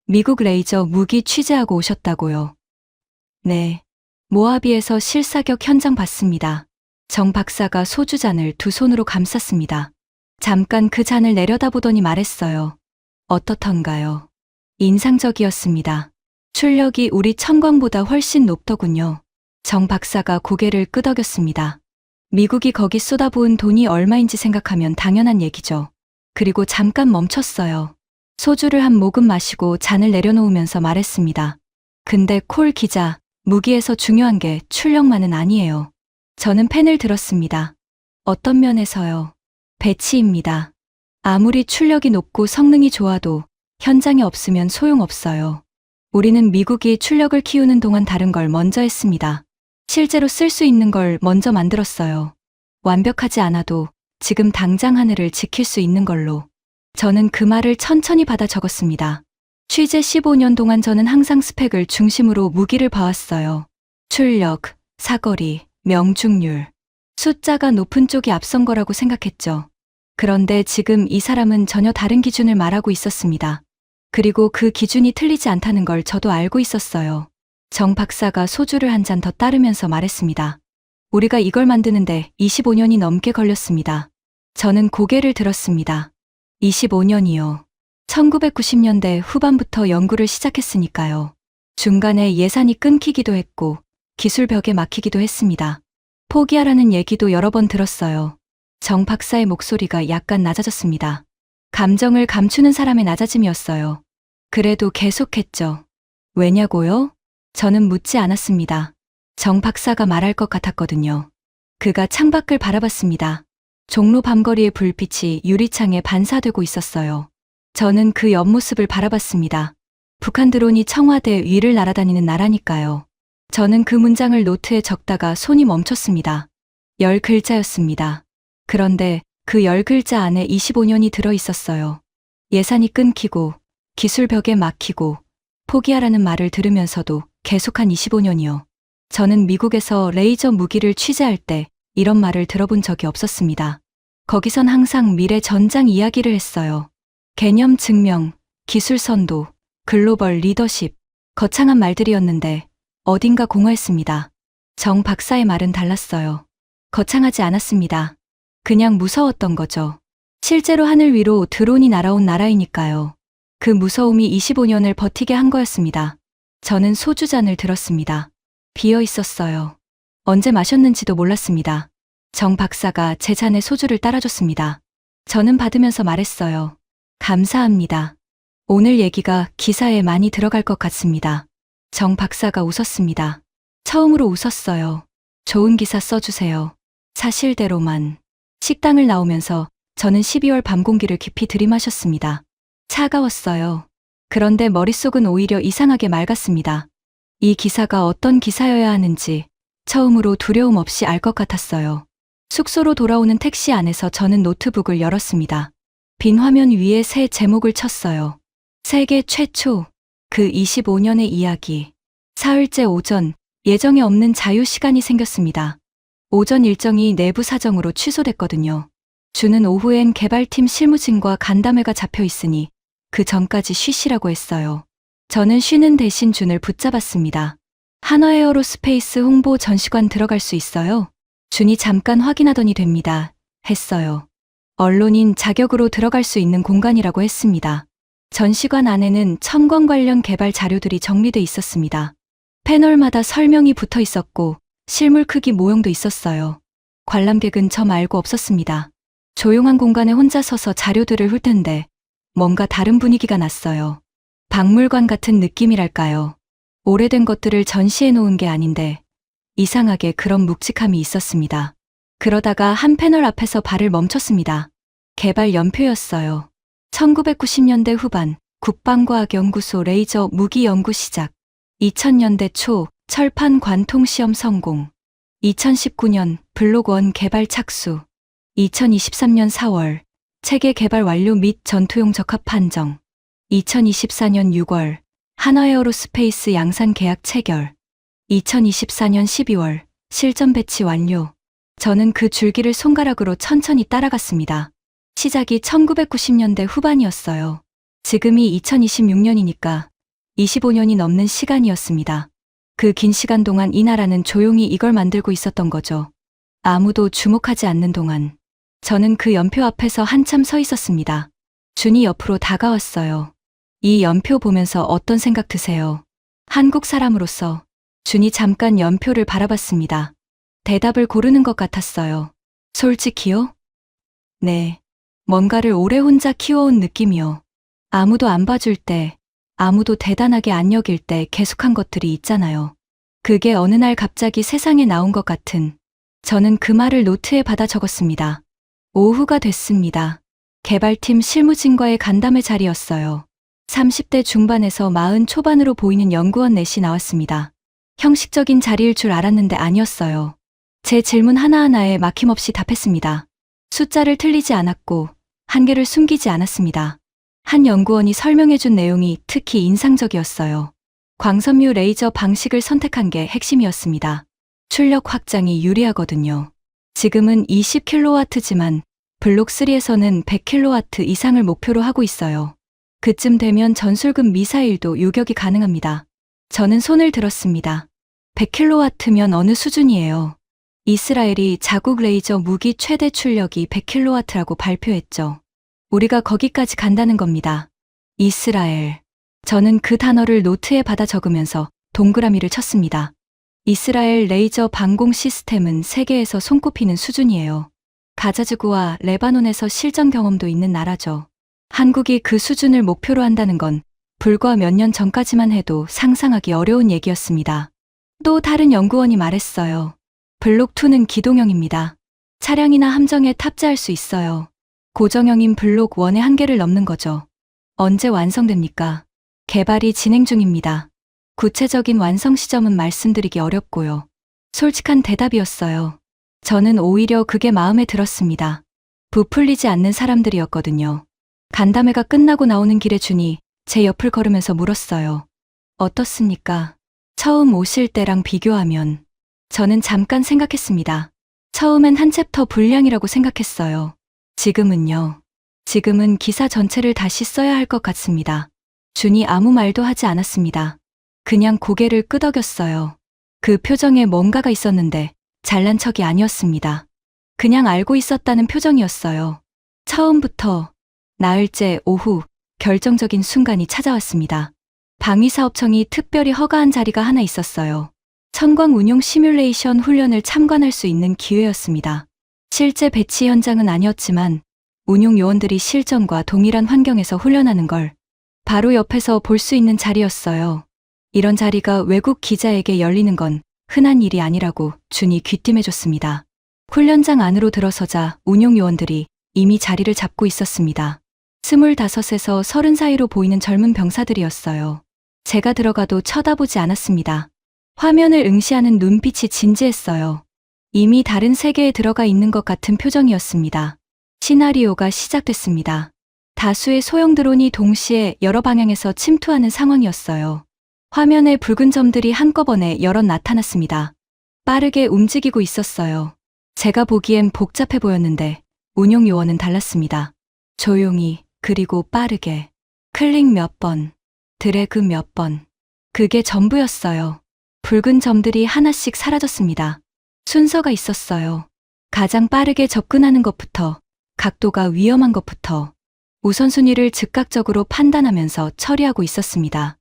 미국 레이저 무기 취재하고 오셨다고요. 네. 모하비에서 실사격 현장 봤습니다. 정 박사가 소주잔을 두 손으로 감쌌습니다. 잠깐 그 잔을 내려다보더니 말했어요. 어떻던가요? 인상적이었습니다. 출력이 우리 천광보다 훨씬 높더군요. 정 박사가 고개를 끄덕였습니다. 미국이 거기 쏟아부은 돈이 얼마인지 생각하면 당연한 얘기죠. 그리고 잠깐 멈췄어요. 소주를 한 모금 마시고 잔을 내려놓으면서 말했습니다. 근데 콜 기자, 무기에서 중요한 게 출력만은 아니에요. 저는 펜을 들었습니다. 어떤 면에서요? 배치입니다. 아무리 출력이 높고 성능이 좋아도 현장에 없으면 소용없어요. 우리는 미국이 출력을 키우는 동안 다른 걸 먼저 했습니다. 실제로 쓸 수 있는 걸 먼저 만들었어요. 완벽하지 않아도 지금 당장 하늘을 지킬 수 있는 걸로. 저는 그 말을 천천히 받아 적었습니다. 취재 15년 동안 저는 항상 스펙을 중심으로 무기를 봐왔어요. 출력, 사거리, 명중률. 숫자가 높은 쪽이 앞선 거라고 생각했죠. 그런데 지금 이 사람은 전혀 다른 기준을 말하고 있었습니다. 그리고 그 기준이 틀리지 않다는 걸 저도 알고 있었어요. 정 박사가 소주를 한 잔 더 따르면서 말했습니다. 우리가 이걸 만드는데 25년이 넘게 걸렸습니다. 저는 고개를 들었습니다. 25년이요. 1990년대 후반부터 연구를 시작했으니까요. 중간에 예산이 끊기기도 했고 기술 벽에 막히기도 했습니다. 포기하라는 얘기도 여러 번 들었어요. 정 박사의 목소리가 약간 낮아졌습니다. 감정을 감추는 사람의 낮아짐이었어요. 그래도 계속했죠. 왜냐고요? 저는 묻지 않았습니다. 정 박사가 말할 것 같았거든요. 그가 창밖을 바라봤습니다. 종로 밤거리의 불빛이 유리창에 반사되고 있었어요. 저는 그 옆모습을 바라봤습니다. 북한 드론이 청와대 위를 날아다니는 나라니까요. 저는 그 문장을 노트에 적다가 손이 멈췄습니다. 10글자였습니다. 그런데 그 10글자 안에 25년이 들어 있었어요. 예산이 끊기고 기술 벽에 막히고 포기하라는 말을 들으면서도 계속한 25년이요. 저는 미국에서 레이저 무기를 취재할 때 이런 말을 들어본 적이 없었습니다. 거기선 항상 미래 전장 이야기를 했어요. 개념 증명, 기술 선도, 글로벌 리더십, 거창한 말들이었는데 어딘가 공허했습니다. 정 박사의 말은 달랐어요. 거창하지 않았습니다. 그냥 무서웠던 거죠. 실제로 하늘 위로 드론이 날아온 나라이니까요. 그 무서움이 25년을 버티게 한 거였습니다. 저는 소주잔을 들었습니다. 비어 있었어요. 언제 마셨는지도 몰랐습니다. 정 박사가 제 잔에 소주를 따라줬습니다. 저는 받으면서 말했어요. 감사합니다. 오늘 얘기가 기사에 많이 들어갈 것 같습니다. 정 박사가 웃었습니다. 처음으로 웃었어요. 좋은 기사 써주세요. 사실대로만. 식당을 나오면서 저는 12월 밤 공기를 깊이 들이마셨습니다. 차가웠어요. 그런데 머릿속은 오히려 이상하게 맑았습니다. 이 기사가 어떤 기사여야 하는지 처음으로 두려움 없이 알 것 같았어요. 숙소로 돌아오는 택시 안에서 저는 노트북을 열었습니다. 빈 화면 위에 새 제목을 쳤어요. 세계 최초, 그 25년의 이야기. 사흘째 오전, 예정에 없는 자유 시간이 생겼습니다. 오전 일정이 내부 사정으로 취소됐거든요. 주는 오후엔 개발팀 실무진과 간담회가 잡혀 있으니 그 전까지 쉬시라고 했어요. 저는 쉬는 대신 준을 붙잡았습니다. 한화에어로스페이스 홍보 전시관 들어갈 수 있어요? 준이 잠깐 확인하더니 됩니다. 했어요. 언론인 자격으로 들어갈 수 있는 공간이라고 했습니다. 전시관 안에는 첨광 관련 개발 자료들이 정리돼 있었습니다. 패널마다 설명이 붙어 있었고 실물 크기 모형도 있었어요. 관람객은 저 말고 없었습니다. 조용한 공간에 혼자 서서 자료들을 훑는데 뭔가 다른 분위기가 났어요. 박물관 같은 느낌이랄까요. 오래된 것들을 전시해 놓은 게 아닌데 이상하게 그런 묵직함이 있었습니다. 그러다가 한 패널 앞에서 발을 멈췄습니다. 개발 연표였어요. 1990년대 후반 국방과학연구소 레이저 무기 연구 시작. 2000년대 초 철판 관통 시험 성공. 2019년 블록1 개발 착수. 2023년 4월 체계 개발 완료 및 전투용 적합 판정. 2024년 6월 한화에어로스페이스 양산 계약 체결. 2024년 12월 실전 배치 완료. 저는 그 줄기를 손가락으로 천천히 따라갔습니다. 시작이 1990년대 후반이었어요. 지금이 2026년이니까 25년이 넘는 시간이었습니다. 그 긴 시간 동안 이 나라는 조용히 이걸 만들고 있었던 거죠. 아무도 주목하지 않는 동안. 저는 그 연표 앞에서 한참 서 있었습니다. 준이 옆으로 다가왔어요. 이 연표 보면서 어떤 생각 드세요? 한국 사람으로서 준이 잠깐 연표를 바라봤습니다. 대답을 고르는 것 같았어요. 솔직히요? 네. 뭔가를 오래 혼자 키워온 느낌이요. 아무도 안 봐줄 때, 아무도 대단하게 안 여길 때 계속한 것들이 있잖아요. 그게 어느 날 갑자기 세상에 나온 것 같은. 저는 그 말을 노트에 받아 적었습니다. 오후가 됐습니다. 개발팀 실무진과의 간담회 자리였어요. 30대 중반에서 40 초반으로 보이는 연구원 넷이 나왔습니다. 형식적인 자리일 줄 알았는데 아니었어요. 제 질문 하나하나에 막힘없이 답했습니다. 숫자를 틀리지 않았고 한계를 숨기지 않았습니다. 한 연구원이 설명해준 내용이 특히 인상적이었어요. 광섬유 레이저 방식을 선택한 게 핵심이었습니다. 출력 확장이 유리하거든요. 지금은 20kW지만 블록 3에서는 100kW 이상을 목표로 하고 있어요. 그쯤 되면 전술급 미사일도 요격이 가능합니다. 저는 손을 들었습니다. 100kW면 어느 수준이에요? 이스라엘이 자국 레이저 무기 최대 출력이 100kW라고 발표했죠. 우리가 거기까지 간다는 겁니다. 이스라엘. 저는 그 단어를 노트에 받아 적으면서 동그라미를 쳤습니다. 이스라엘 레이저 방공 시스템은 세계에서 손꼽히는 수준이에요. 가자지구와 레바논에서 실전 경험도 있는 나라죠. 한국이 그 수준을 목표로 한다는 건 불과 몇 년 전까지만 해도 상상하기 어려운 얘기였습니다. 또 다른 연구원이 말했어요. 블록2는 기동형입니다. 차량이나 함정에 탑재할 수 있어요. 고정형인 블록 1의 한계를 넘는 거죠. 언제 완성됩니까? 개발이 진행 중입니다. 구체적인 완성 시점은 말씀드리기 어렵고요. 솔직한 대답이었어요. 저는 오히려 그게 마음에 들었습니다. 부풀리지 않는 사람들이었거든요. 간담회가 끝나고 나오는 길에 준이 제 옆을 걸으면서 물었어요. 어떻습니까? 처음 오실 때랑 비교하면. 저는 잠깐 생각했습니다. 처음엔 한 챕터 분량이라고 생각했어요. 지금은요. 지금은 기사 전체를 다시 써야 할 것 같습니다. 준이 아무 말도 하지 않았습니다. 그냥 고개를 끄덕였어요. 그 표정에 뭔가가 있었는데 잘난 척이 아니었습니다. 그냥 알고 있었다는 표정이었어요. 처음부터 나흘째 오후 결정적인 순간이 찾아왔습니다. 방위사업청이 특별히 허가한 자리가 하나 있었어요. 천광 운용 시뮬레이션 훈련을 참관할 수 있는 기회였습니다. 실제 배치 현장은 아니었지만 운용 요원들이 실전과 동일한 환경에서 훈련하는 걸 바로 옆에서 볼 수 있는 자리였어요. 이런 자리가 외국 기자에게 열리는 건 흔한 일이 아니라고 준이 귀띔해줬습니다. 훈련장 안으로 들어서자 운용 요원들이 이미 자리를 잡고 있었습니다. 25에서 30 사이로 보이는 젊은 병사들이었어요. 제가 들어가도 쳐다보지 않았습니다. 화면을 응시하는 눈빛이 진지했어요. 이미 다른 세계에 들어가 있는 것 같은 표정이었습니다. 시나리오가 시작됐습니다. 다수의 소형 드론이 동시에 여러 방향에서 침투하는 상황이었어요. 화면에 붉은 점들이 한꺼번에 여럿 나타났습니다. 빠르게 움직이고 있었어요. 제가 보기엔 복잡해 보였는데 운용 요원은 달랐습니다. 조용히 그리고 빠르게 클릭 몇 번, 드래그 몇 번. 그게 전부였어요. 붉은 점들이 하나씩 사라졌습니다. 순서가 있었어요. 가장 빠르게 접근하는 것부터, 각도가 위험한 것부터 우선순위를 즉각적으로 판단하면서 처리하고 있었습니다.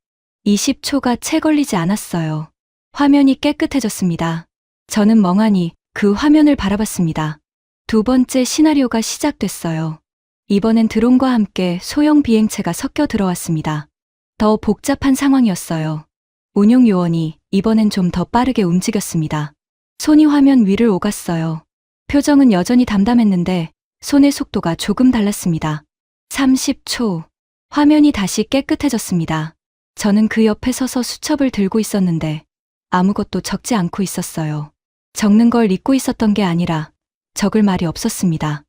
20초가 채 걸리지 않았어요. 화면이 깨끗해졌습니다. 저는 멍하니 그 화면을 바라봤습니다. 두 번째 시나리오가 시작됐어요. 이번엔 드론과 함께 소형 비행체가 섞여 들어왔습니다. 더 복잡한 상황이었어요. 운용 요원이 이번엔 좀 더 빠르게 움직였습니다. 손이 화면 위를 오갔어요. 표정은 여전히 담담했는데 손의 속도가 조금 달랐습니다. 30초. 화면이 다시 깨끗해졌습니다. 저는 그 옆에 서서 수첩을 들고 있었는데 아무것도 적지 않고 있었어요. 적는 걸 잊고 있었던 게 아니라 적을 말이 없었습니다.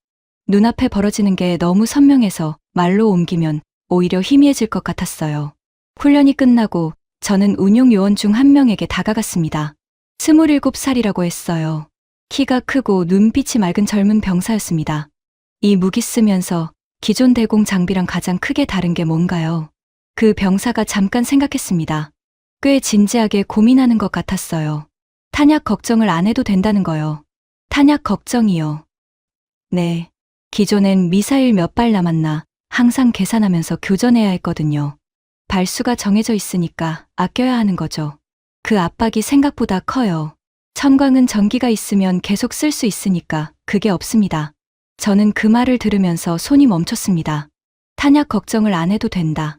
눈앞에 벌어지는 게 너무 선명해서 말로 옮기면 오히려 희미해질 것 같았어요. 훈련이 끝나고 저는 운용 요원 중 한 명에게 다가갔습니다. 27살이라고 했어요. 키가 크고 눈빛이 맑은 젊은 병사였습니다. 이 무기 쓰면서 기존 대공 장비랑 가장 크게 다른 게 뭔가요? 그 병사가 잠깐 생각했습니다. 꽤 진지하게 고민하는 것 같았어요. 탄약 걱정을 안 해도 된다는 거요. 탄약 걱정이요. 네. 기존엔 미사일 몇 발 남았나 항상 계산하면서 교전해야 했거든요. 발수가 정해져 있으니까 아껴야 하는 거죠. 그 압박이 생각보다 커요. 천광은 전기가 있으면 계속 쓸 수 있으니까 그게 없습니다. 저는 그 말을 들으면서 손이 멈췄습니다. 탄약 걱정을 안 해도 된다.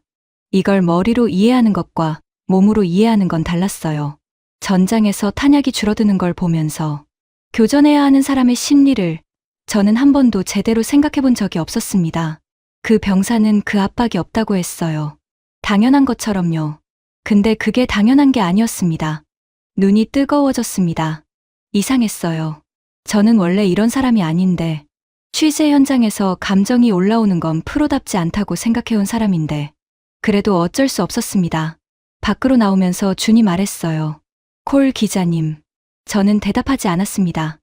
이걸 머리로 이해하는 것과 몸으로 이해하는 건 달랐어요. 전장에서 탄약이 줄어드는 걸 보면서 교전해야 하는 사람의 심리를 저는 한 번도 제대로 생각해 본 적이 없었습니다. 그 병사는 그 압박이 없다고 했어요. 당연한 것처럼요. 근데 그게 당연한 게 아니었습니다. 눈이 뜨거워졌습니다. 이상했어요. 저는 원래 이런 사람이 아닌데 취재 현장에서 감정이 올라오는 건 프로답지 않다고 생각해온 사람인데 그래도 어쩔 수 없었습니다. 밖으로 나오면서 준이 말했어요. 콜 기자님, 저는 대답하지 않았습니다.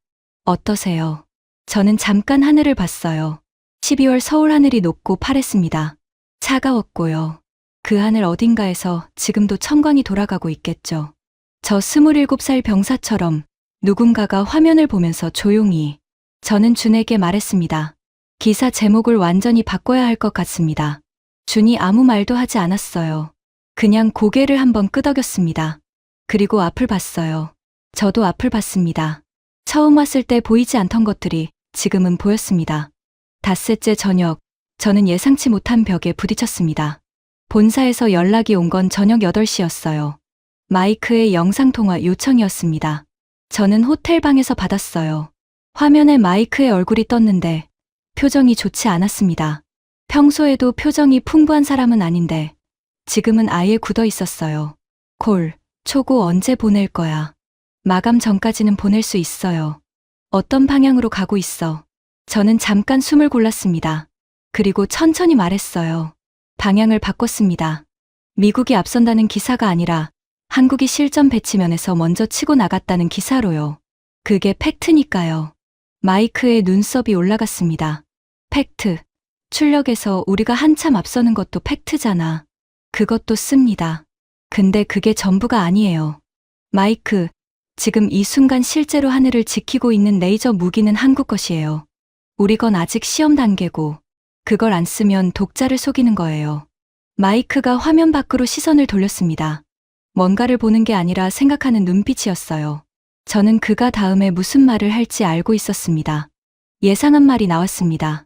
어떠세요? 저는 잠깐 하늘을 봤어요. 12월 서울 하늘이 높고 파랬습니다. 차가웠고요. 그 하늘 어딘가에서 지금도 천광이 돌아가고 있겠죠. 저 27살 병사처럼 누군가가 화면을 보면서 조용히 저는 준에게 말했습니다. 기사 제목을 완전히 바꿔야 할 것 같습니다. 준이 아무 말도 하지 않았어요. 그냥 고개를 한번 끄덕였습니다. 그리고 앞을 봤어요. 저도 앞을 봤습니다. 처음 왔을 때 보이지 않던 것들이 지금은 보였습니다. 닷새째 저녁, 저는 예상치 못한 벽에 부딪혔습니다. 본사에서 연락이 온 건 저녁 8시였어요. 마이크의 영상통화 요청이었습니다. 저는 호텔 방에서 받았어요. 화면에 마이크의 얼굴이 떴는데 표정이 좋지 않았습니다. 평소에도 표정이 풍부한 사람은 아닌데 지금은 아예 굳어 있었어요. 콜, 초고 언제 보낼 거야? 마감 전까지는 보낼 수 있어요. 어떤 방향으로 가고 있어? 저는 잠깐 숨을 골랐습니다. 그리고 천천히 말했어요. 방향을 바꿨습니다. 미국이 앞선다는 기사가 아니라 한국이 실전 배치면에서 먼저 치고 나갔다는 기사로요. 그게 팩트니까요. 마이크의 눈썹이 올라갔습니다. 팩트. 출력에서 우리가 한참 앞서는 것도 팩트잖아. 그것도 씁니다. 근데 그게 전부가 아니에요. 마이크, 지금 이 순간 실제로 하늘을 지키고 있는 레이저 무기는 한국 것이에요. 우리 건 아직 시험 단계고 그걸 안 쓰면 독자를 속이는 거예요. 마이크가 화면 밖으로 시선을 돌렸습니다. 뭔가를 보는 게 아니라 생각하는 눈빛이었어요. 저는 그가 다음에 무슨 말을 할지 알고 있었습니다. 예상한 말이 나왔습니다.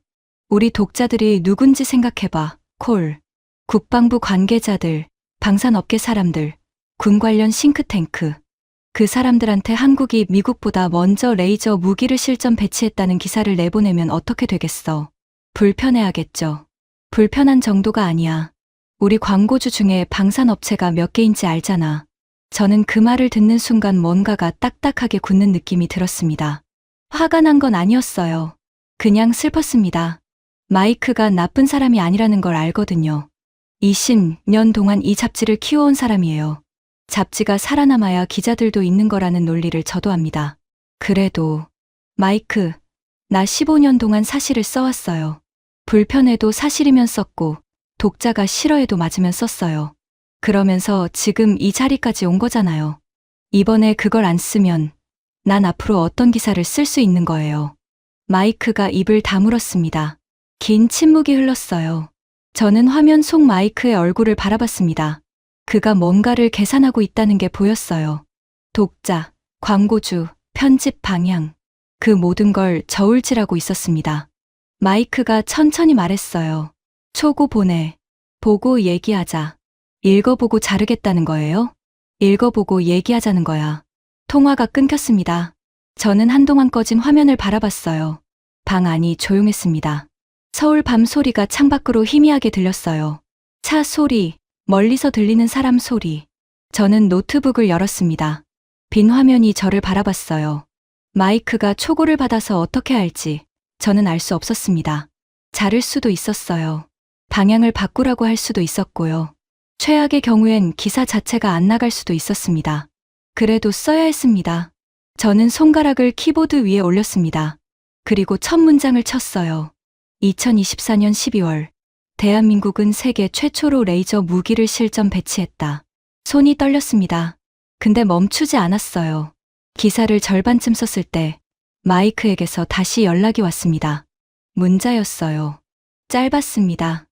우리 독자들이 누군지 생각해봐. 콜. 국방부 관계자들, 방산업계 사람들, 군 관련 싱크탱크. 그 사람들한테 한국이 미국보다 먼저 레이저 무기를 실전 배치했다는 기사를 내보내면 어떻게 되겠어? 불편해하겠죠. 불편한 정도가 아니야. 우리 광고주 중에 방산업체가 몇 개인지 알잖아. 저는 그 말을 듣는 순간 뭔가가 딱딱하게 굳는 느낌이 들었습니다. 화가 난 건 아니었어요. 그냥 슬펐습니다. 마이크가 나쁜 사람이 아니라는 걸 알거든요. 20년 동안 이 잡지를 키워온 사람이에요. 잡지가 살아남아야 기자들도 있는 거라는 논리를 저도 압니다. 그래도 마이크, 나 15년 동안 사실을 써왔어요. 불편해도 사실이면 썼고 독자가 싫어해도 맞으면 썼어요. 그러면서 지금 이 자리까지 온 거잖아요. 이번에 그걸 안 쓰면 난 앞으로 어떤 기사를 쓸 수 있는 거예요. 마이크가 입을 다물었습니다. 긴 침묵이 흘렀어요. 저는 화면 속 마이크의 얼굴을 바라봤습니다. 그가 뭔가를 계산하고 있다는 게 보였어요. 독자, 광고주, 편집 방향. 그 모든 걸 저울질하고 있었습니다. 마이크가 천천히 말했어요. 초고 보내. 보고 얘기하자. 읽어보고 자르겠다는 거예요? 읽어보고 얘기하자는 거야. 통화가 끊겼습니다. 저는 한동안 꺼진 화면을 바라봤어요. 방 안이 조용했습니다. 서울 밤 소리가 창밖으로 희미하게 들렸어요. 차 소리, 멀리서 들리는 사람 소리. 저는 노트북을 열었습니다. 빈 화면이 저를 바라봤어요. 마이크가 초고를 받아서 어떻게 할지 저는 알 수 없었습니다. 자를 수도 있었어요. 방향을 바꾸라고 할 수도 있었고요. 최악의 경우엔 기사 자체가 안 나갈 수도 있었습니다. 그래도 써야 했습니다. 저는 손가락을 키보드 위에 올렸습니다. 그리고 첫 문장을 쳤어요. 2024년 12월, 대한민국은 세계 최초로 레이저 무기를 실전 배치했다. 손이 떨렸습니다. 근데 멈추지 않았어요. 기사를 절반쯤 썼을 때 마이크에게서 다시 연락이 왔습니다. 문자였어요. 짧았습니다.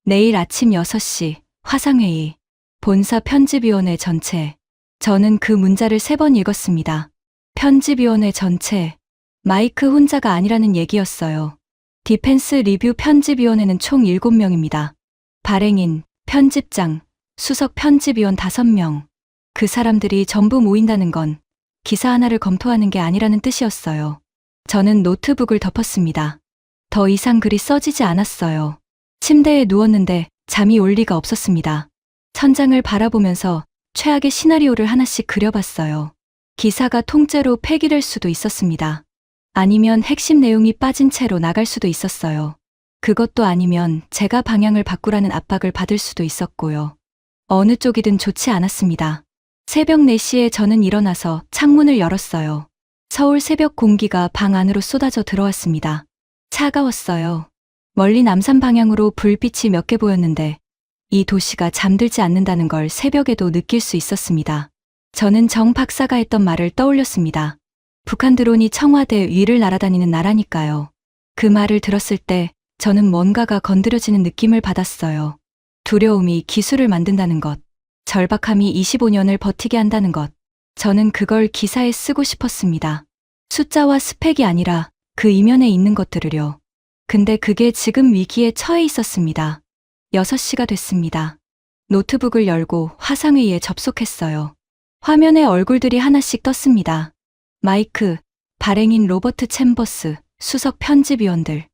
내일 아침 6시, 화상회의, 본사 편집위원회 전체. 저는 그 문자를 3번 읽었습니다. 편집위원회 전체, 마이크 혼자가 아니라는 얘기였어요. 디펜스 리뷰 편집위원회는 총 7명입니다. 발행인, 편집장, 수석 편집위원 5명. 그 사람들이 전부 모인다는 건 기사 하나를 검토하는 게 아니라는 뜻이었어요. 저는 노트북을 덮었습니다. 더 이상 글이 써지지 않았어요. 침대에 누웠는데 잠이 올 리가 없었습니다. 천장을 바라보면서 최악의 시나리오를 하나씩 그려봤어요. 기사가 통째로 폐기될 수도 있었습니다. 아니면 핵심 내용이 빠진 채로 나갈 수도 있었어요. 그것도 아니면 제가 방향을 바꾸라는 압박을 받을 수도 있었고요. 어느 쪽이든 좋지 않았습니다. 새벽 4시에 저는 일어나서 창문을 열었어요. 서울 새벽 공기가 방 안으로 쏟아져 들어왔습니다. 차가웠어요. 멀리 남산 방향으로 불빛이 몇 개 보였는데 이 도시가 잠들지 않는다는 걸 새벽에도 느낄 수 있었습니다. 저는 정 박사가 했던 말을 떠올렸습니다. 북한 드론이 청와대 위를 날아다니는 나라니까요. 그 말을 들었을 때 저는 뭔가가 건드려지는 느낌을 받았어요. 두려움이 기술을 만든다는 것, 절박함이 25년을 버티게 한다는 것. 저는 그걸 기사에 쓰고 싶었습니다. 숫자와 스펙이 아니라 그 이면에 있는 것들을요. 근데 그게 지금 위기에 처해 있었습니다. 6시가 됐습니다. 노트북을 열고 화상회의에 접속했어요. 화면에 얼굴들이 하나씩 떴습니다. 마이크, 발행인 로버트 챔버스, 수석 편집위원들.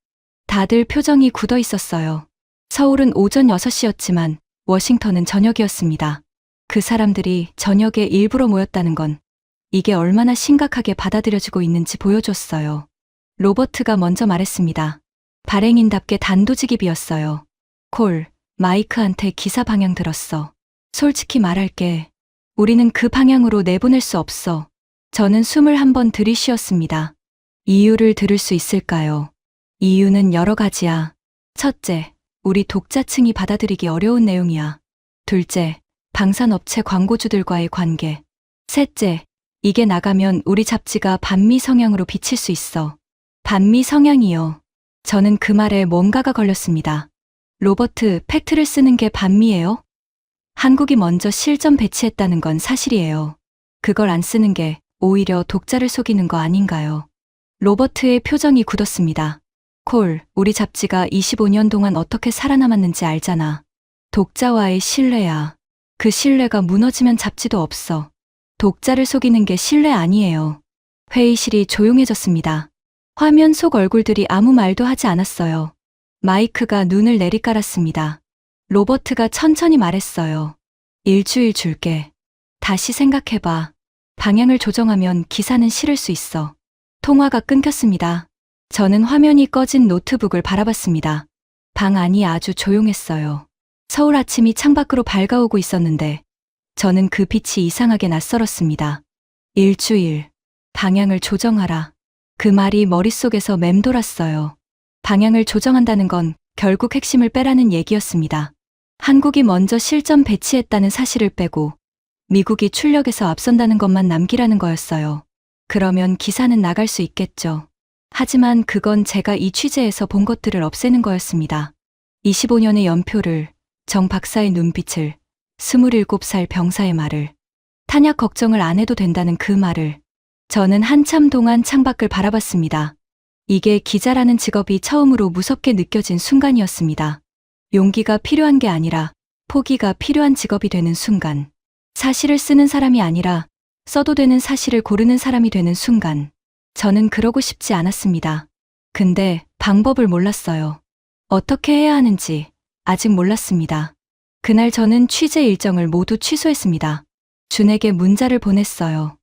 다들 표정이 굳어 있었어요. 서울은 오전 6시였지만 워싱턴은 저녁이었습니다. 그 사람들이 저녁에 일부러 모였다는 건 이게 얼마나 심각하게 받아들여지고 있는지 보여줬어요. 로버트가 먼저 말했습니다. 발행인답게 단도직입이었어요. 콜, 마이크한테 기사 방향 들었어. 솔직히 말할게. 우리는 그 방향으로 내보낼 수 없어. 저는 숨을 한번 들이쉬었습니다. 이유를 들을 수 있을까요? 이유는 여러 가지야. 첫째, 우리 독자층이 받아들이기 어려운 내용이야. 둘째, 방산업체 광고주들과의 관계. 셋째, 이게 나가면 우리 잡지가 반미 성향으로 비칠 수 있어. 반미 성향이요. 저는 그 말에 뭔가가 걸렸습니다. 로버트, 팩트를 쓰는 게 반미예요? 한국이 먼저 실전 배치했다는 건 사실이에요. 그걸 안 쓰는 게 오히려 독자를 속이는 거 아닌가요? 로버트의 표정이 굳었습니다. 콜, 우리 잡지가 25년 동안 어떻게 살아남았는지 알잖아. 독자와의 신뢰야. 그 신뢰가 무너지면 잡지도 없어. 독자를 속이는 게 신뢰 아니에요. 회의실이 조용해졌습니다. 화면 속 얼굴들이 아무 말도 하지 않았어요. 마이크가 눈을 내리깔았습니다. 로버트가 천천히 말했어요. 일주일 줄게. 다시 생각해봐. 방향을 조정하면 기사는 실을 수 있어. 통화가 끊겼습니다. 저는 화면이 꺼진 노트북을 바라봤습니다. 방 안이 아주 조용했어요. 서울 아침이 창밖으로 밝아오고 있었는데 저는 그 빛이 이상하게 낯설었습니다. 일주일. 방향을 조정하라. 그 말이 머릿속에서 맴돌았어요. 방향을 조정한다는 건 결국 핵심을 빼라는 얘기였습니다. 한국이 먼저 실전 배치했다는 사실을 빼고 미국이 출력에서 앞선다는 것만 남기라는 거였어요. 그러면 기사는 나갈 수 있겠죠. 하지만 그건 제가 이 취재에서 본 것들을 없애는 거였습니다. 25년의 연표를, 정 박사의 눈빛을, 27살 병사의 말을, 탄약 걱정을 안 해도 된다는 그 말을. 저는 한참 동안 창밖을 바라봤습니다. 이게 기자라는 직업이 처음으로 무섭게 느껴진 순간이었습니다. 용기가 필요한 게 아니라 포기가 필요한 직업이 되는 순간. 사실을 쓰는 사람이 아니라 써도 되는 사실을 고르는 사람이 되는 순간. 저는 그러고 싶지 않았습니다. 근데 방법을 몰랐어요. 어떻게 해야 하는지 아직 몰랐습니다. 그날 저는 취재 일정을 모두 취소했습니다. 준에게 문자를 보냈어요.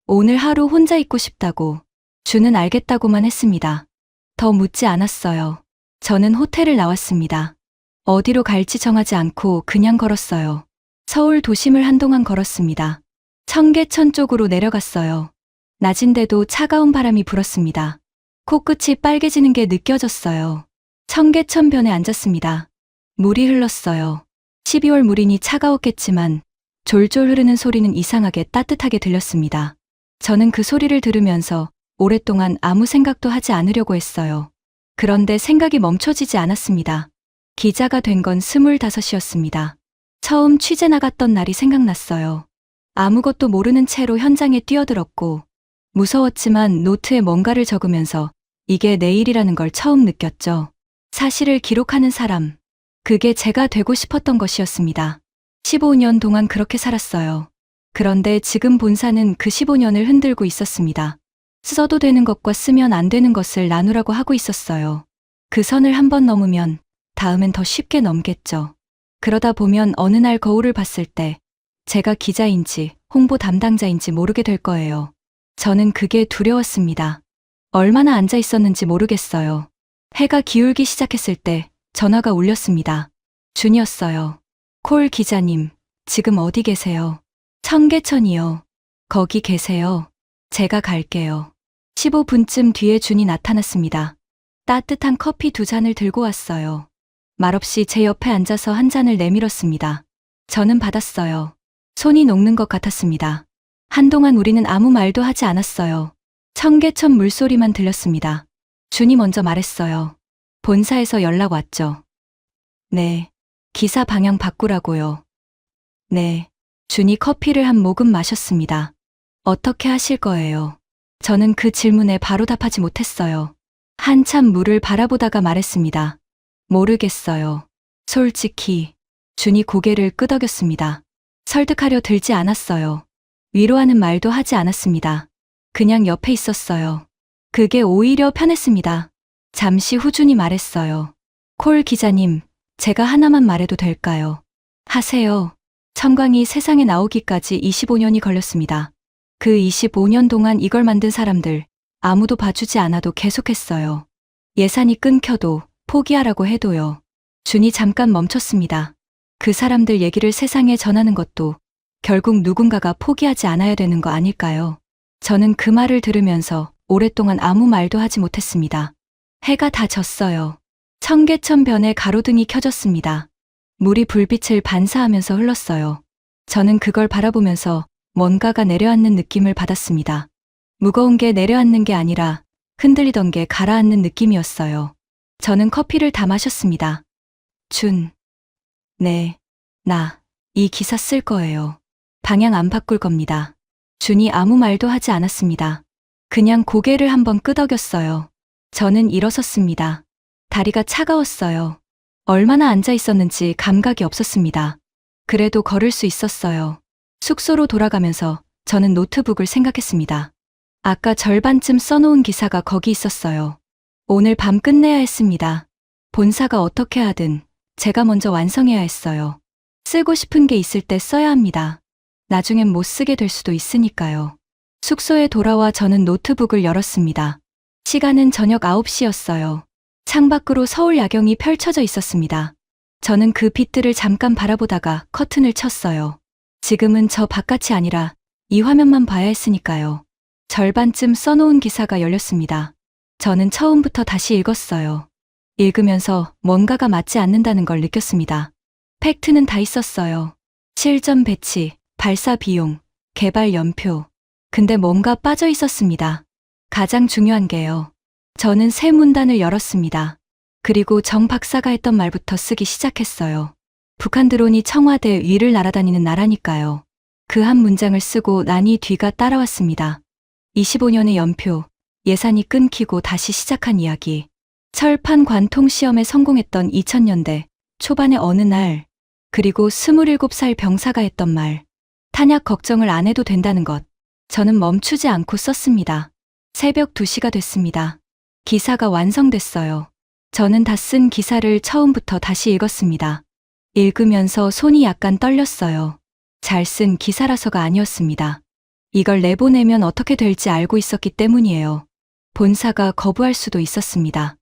오늘 하루 혼자 있고 싶다고. 준은 알겠다고만 했습니다. 더 묻지 않았어요. 저는 호텔을 나왔습니다. 어디로 갈지 정하지 않고 그냥 걸었어요. 서울 도심을 한동안 걸었습니다. 청계천 쪽으로 내려갔어요. 낮인데도 차가운 바람이 불었습니다. 코끝이 빨개지는 게 느껴졌어요. 청계천 변에 앉았습니다. 물이 흘렀어요. 12월 물이니 차가웠겠지만 졸졸 흐르는 소리는 이상하게 따뜻하게 들렸습니다. 저는 그 소리를 들으면서 오랫동안 아무 생각도 하지 않으려고 했어요. 그런데 생각이 멈춰지지 않았습니다. 기자가 된 건 25이었습니다. 처음 취재 나갔던 날이 생각났어요. 아무것도 모르는 채로 현장에 뛰어들었고 무서웠지만 노트에 뭔가를 적으면서 이게 내일이라는 걸 처음 느꼈죠. 사실을 기록하는 사람. 그게 제가 되고 싶었던 것이었습니다. 15년 동안 그렇게 살았어요. 그런데 지금 본사는 그 15년을 흔들고 있었습니다. 써도 되는 것과 쓰면 안 되는 것을 나누라고 하고 있었어요. 그 선을 한번 넘으면 다음엔 더 쉽게 넘겠죠. 그러다 보면 어느 날 거울을 봤을 때 제가 기자인지 홍보 담당자인지 모르게 될 거예요. 저는 그게 두려웠습니다. 얼마나 앉아 있었는지 모르겠어요. 해가 기울기 시작했을 때 전화가 울렸습니다. 준이었어요. 콜 기자님, 지금 어디 계세요? 청계천이요. 거기 계세요. 제가 갈게요. 15분쯤 뒤에 준이 나타났습니다. 따뜻한 커피 2잔을 들고 왔어요. 말없이 제 옆에 앉아서 한 잔을 내밀었습니다. 저는 받았어요. 손이 녹는 것 같았습니다. 한동안 우리는 아무 말도 하지 않았어요. 청계천 물소리만 들렸습니다. 준이 먼저 말했어요. 본사에서 연락 왔죠. 네. 기사 방향 바꾸라고요. 네. 준이 커피를 한 모금 마셨습니다. 어떻게 하실 거예요? 저는 그 질문에 바로 답하지 못했어요. 한참 물을 바라보다가 말했습니다. 모르겠어요. 솔직히. 준이 고개를 끄덕였습니다. 설득하려 들지 않았어요. 위로하는 말도 하지 않았습니다. 그냥 옆에 있었어요. 그게 오히려 편했습니다. 잠시 후 준이 말했어요. 콜 기자님, 제가 하나만 말해도 될까요? 하세요. 청광이 세상에 나오기까지 25년이 걸렸습니다. 그 25년 동안 이걸 만든 사람들, 아무도 봐주지 않아도 계속했어요. 예산이 끊겨도, 포기하라고 해도요. 준이 잠깐 멈췄습니다. 그 사람들 얘기를 세상에 전하는 것도 결국 누군가가 포기하지 않아야 되는 거 아닐까요? 저는 그 말을 들으면서 오랫동안 아무 말도 하지 못했습니다. 해가 다 졌어요. 청계천 변에 가로등이 켜졌습니다. 물이 불빛을 반사하면서 흘렀어요. 저는 그걸 바라보면서 뭔가가 내려앉는 느낌을 받았습니다. 무거운 게 내려앉는 게 아니라 흔들리던 게 가라앉는 느낌이었어요. 저는 커피를 다 마셨습니다. 준. 네. 이 기사 쓸 거예요. 방향 안 바꿀 겁니다. 준이 아무 말도 하지 않았습니다. 그냥 고개를 한번 끄덕였어요. 저는 일어섰습니다. 다리가 차가웠어요. 얼마나 앉아 있었는지 감각이 없었습니다. 그래도 걸을 수 있었어요. 숙소로 돌아가면서 저는 노트북을 생각했습니다. 아까 절반쯤 써놓은 기사가 거기 있었어요. 오늘 밤 끝내야 했습니다. 본사가 어떻게 하든 제가 먼저 완성해야 했어요. 쓰고 싶은 게 있을 때 써야 합니다. 나중엔 못 쓰게 될 수도 있으니까요. 숙소에 돌아와 저는 노트북을 열었습니다. 시간은 저녁 9시였어요. 창밖으로 서울 야경이 펼쳐져 있었습니다. 저는 그 빛들을 잠깐 바라보다가 커튼을 쳤어요. 지금은 저 바깥이 아니라 이 화면만 봐야 했으니까요. 절반쯤 써놓은 기사가 열렸습니다. 저는 처음부터 다시 읽었어요. 읽으면서 뭔가가 맞지 않는다는 걸 느꼈습니다. 팩트는 다 있었어요. 실전 배치, 발사 비용, 개발 연표. 근데 뭔가 빠져 있었습니다. 가장 중요한 게요. 저는 새 문단을 열었습니다. 그리고 정 박사가 했던 말부터 쓰기 시작했어요. 북한 드론이 청와대 위를 날아다니는 나라니까요. 그 한 문장을 쓰고 나니 뒤가 따라왔습니다. 25년의 연표, 예산이 끊기고 다시 시작한 이야기. 철판 관통 시험에 성공했던 2000년대 초반의 어느 날, 그리고 27살 병사가 했던 말. 탄약 걱정을 안 해도 된다는 것. 저는 멈추지 않고 썼습니다. 새벽 2시가 됐습니다. 기사가 완성됐어요. 저는 다 쓴 기사를 처음부터 다시 읽었습니다. 읽으면서 손이 약간 떨렸어요. 잘 쓴 기사라서가 아니었습니다. 이걸 내보내면 어떻게 될지 알고 있었기 때문이에요. 본사가 거부할 수도 있었습니다.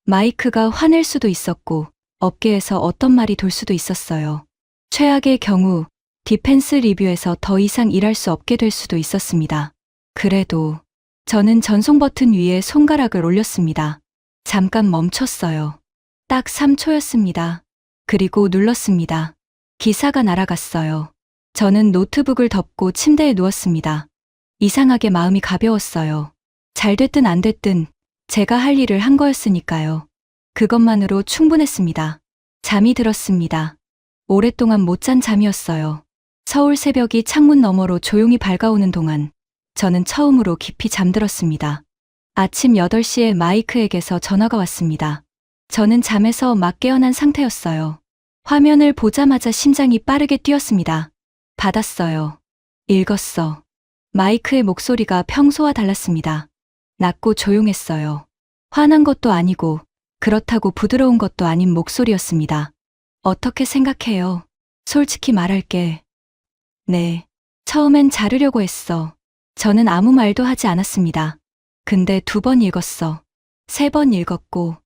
마이크가 화낼 수도 있었고, 업계에서 어떤 말이 돌 수도 있었어요. 최악의 경우, 디펜스 리뷰에서 더 이상 일할 수 없게 될 수도 있었습니다. 그래도 저는 전송 버튼 위에 손가락을 올렸습니다. 잠깐 멈췄어요. 딱 3초였습니다. 그리고 눌렀습니다. 기사가 날아갔어요. 저는 노트북을 덮고 침대에 누웠습니다. 이상하게 마음이 가벼웠어요. 잘 됐든 안 됐든 제가 할 일을 한 거였으니까요. 그것만으로 충분했습니다. 잠이 들었습니다. 오랫동안 못 잔 잠이었어요. 서울 새벽이 창문 너머로 조용히 밝아오는 동안 저는 처음으로 깊이 잠들었습니다. 아침 8시에 마이크에게서 전화가 왔습니다. 저는 잠에서 막 깨어난 상태였어요. 화면을 보자마자 심장이 빠르게 뛰었습니다. 받았어요. 읽었어. 마이크의 목소리가 평소와 달랐습니다. 낮고 조용했어요. 화난 것도 아니고 그렇다고 부드러운 것도 아닌 목소리였습니다. 어떻게 생각해요? 솔직히 말할게. 네. 처음엔 자르려고 했어. 저는 아무 말도 하지 않았습니다. 근데 2번 읽었어. 3번 읽었고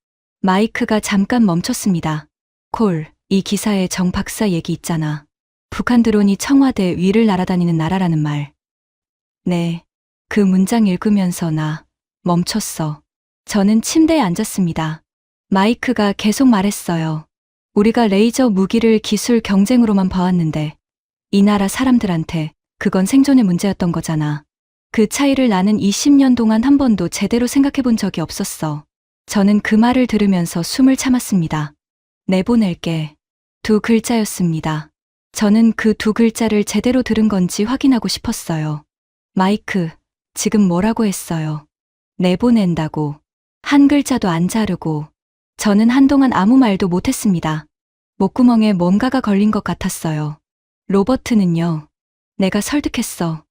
마이크가 잠깐 멈췄습니다. 콜, 이 기사에 정 박사 얘기 있잖아. 북한 드론이 청와대 위를 날아다니는 나라라는 말. 네. 그 문장 읽으면서 나 멈췄어. 저는 침대에 앉았습니다. 마이크가 계속 말했어요. 우리가 레이저 무기를 기술 경쟁으로만 봐왔는데 이 나라 사람들한테 그건 생존의 문제였던 거잖아. 그 차이를 나는 20년 동안 한 번도 제대로 생각해 본 적이 없었어. 저는 그 말을 들으면서 숨을 참았습니다. 내보낼게. 2글자였습니다. 저는 그 2글자를 제대로 들은 건지 확인하고 싶었어요. 마이크, 지금 뭐라고 했어요? 내보낸다고. 한 글자도 안 자르고. 저는 한동안 아무 말도 못했습니다. 목구멍에 뭔가가 걸린 것 같았어요. 로버트는요. 내가 설득했어.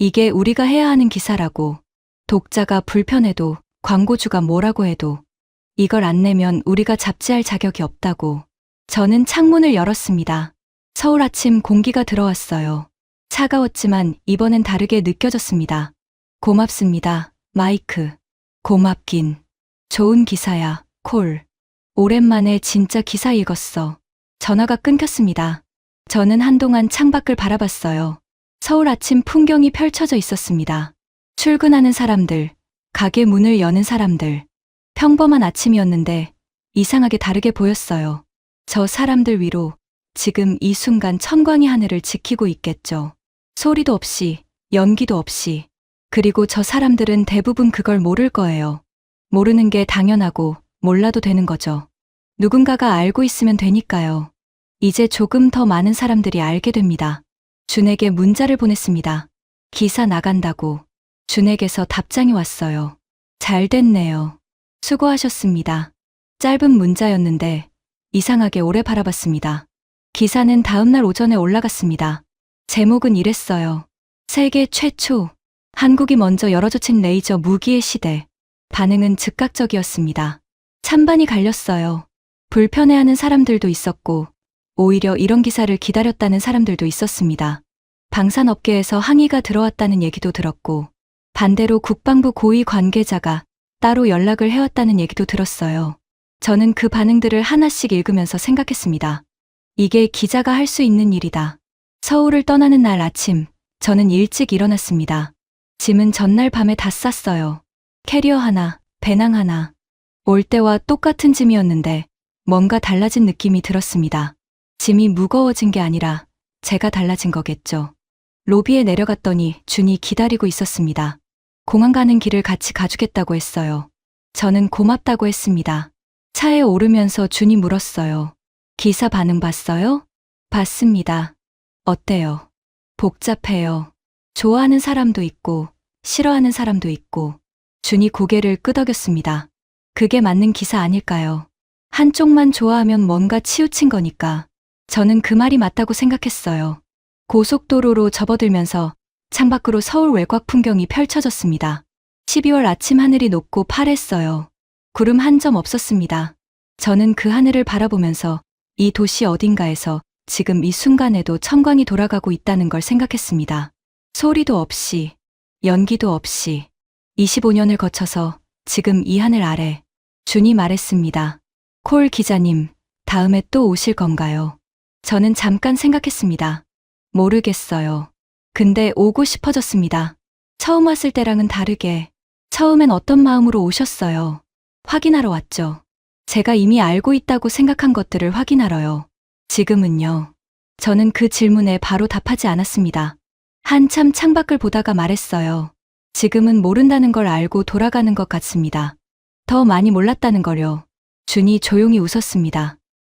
이게 우리가 해야 하는 기사라고. 독자가 불편해도 광고주가 뭐라고 해도 이걸 안 내면 우리가 잡지할 자격이 없다고. 저는 창문을 열었습니다. 서울 아침 공기가 들어왔어요. 차가웠지만 이번엔 다르게 느껴졌습니다. 고맙습니다, 마이크. 고맙긴. 좋은 기사야, 콜. 오랜만에 진짜 기사 읽었어. 전화가 끊겼습니다. 저는 한동안 창밖을 바라봤어요. 서울 아침 풍경이 펼쳐져 있었습니다. 출근하는 사람들, 가게 문을 여는 사람들. 평범한 아침이었는데 이상하게 다르게 보였어요. 저 사람들 위로 지금 이 순간 천광이 하늘을 지키고 있겠죠. 소리도 없이, 연기도 없이. 그리고 저 사람들은 대부분 그걸 모를 거예요. 모르는 게 당연하고 몰라도 되는 거죠. 누군가가 알고 있으면 되니까요. 이제 조금 더 많은 사람들이 알게 됩니다. 준에게 문자를 보냈습니다. 기사 나간다고. 준에게서 답장이 왔어요. 잘 됐네요. 수고하셨습니다. 짧은 문자였는데 이상하게 오래 바라봤습니다. 기사는 다음날 오전에 올라갔습니다. 제목은 이랬어요. 세계 최초. 한국이 먼저 열어젖힌 레이저 무기의 시대. 반응은 즉각적이었습니다. 찬반이 갈렸어요. 불편해하는 사람들도 있었고 오히려 이런 기사를 기다렸다는 사람들도 있었습니다. 방산업계에서 항의가 들어왔다는 얘기도 들었고 반대로 국방부 고위 관계자가 따로 연락을 해왔다는 얘기도 들었어요. 저는 그 반응들을 하나씩 읽으면서 생각했습니다. 이게 기자가 할 수 있는 일이다. 서울을 떠나는 날 아침, 저는 일찍 일어났습니다. 짐은 전날 밤에 다 쌌어요. 캐리어 하나, 배낭 하나. 올 때와 똑같은 짐이었는데 뭔가 달라진 느낌이 들었습니다. 짐이 무거워진 게 아니라 제가 달라진 거겠죠. 로비에 내려갔더니 준이 기다리고 있었습니다. 공항 가는 길을 같이 가주겠다고 했어요. 저는 고맙다고 했습니다. 차에 오르면서 준이 물었어요. 기사 반응 봤어요? 봤습니다. 어때요? 복잡해요. 좋아하는 사람도 있고 싫어하는 사람도 있고. 준이 고개를 끄덕였습니다. 그게 맞는 기사 아닐까요? 한쪽만 좋아하면 뭔가 치우친 거니까. 저는 그 말이 맞다고 생각했어요. 고속도로로 접어들면서 창밖으로 서울 외곽 풍경이 펼쳐졌습니다. 12월 아침 하늘이 높고 파랬어요. 구름 한 점 없었습니다. 저는 그 하늘을 바라보면서 이 도시 어딘가에서 지금 이 순간에도 천광이 돌아가고 있다는 걸 생각했습니다. 소리도 없이, 연기도 없이 25년을 거쳐서 지금 이 하늘 아래 준이 말했습니다. 콜 기자님, 다음에 또 오실 건가요? 저는 잠깐 생각했습니다. 모르겠어요. 근데 오고 싶어졌습니다. 처음 왔을 때랑은 다르게. 처음엔 어떤 마음으로 오셨어요? 확인하러 왔죠. 제가 이미 알고 있다고 생각한 것들을 확인하러요. 지금은요. 저는 그 질문에 바로 답하지 않았습니다. 한참 창밖을 보다가 말했어요. 지금은 모른다는 걸 알고 돌아가는 것 같습니다. 더 많이 몰랐다는 걸요. 준이 조용히 웃었습니다.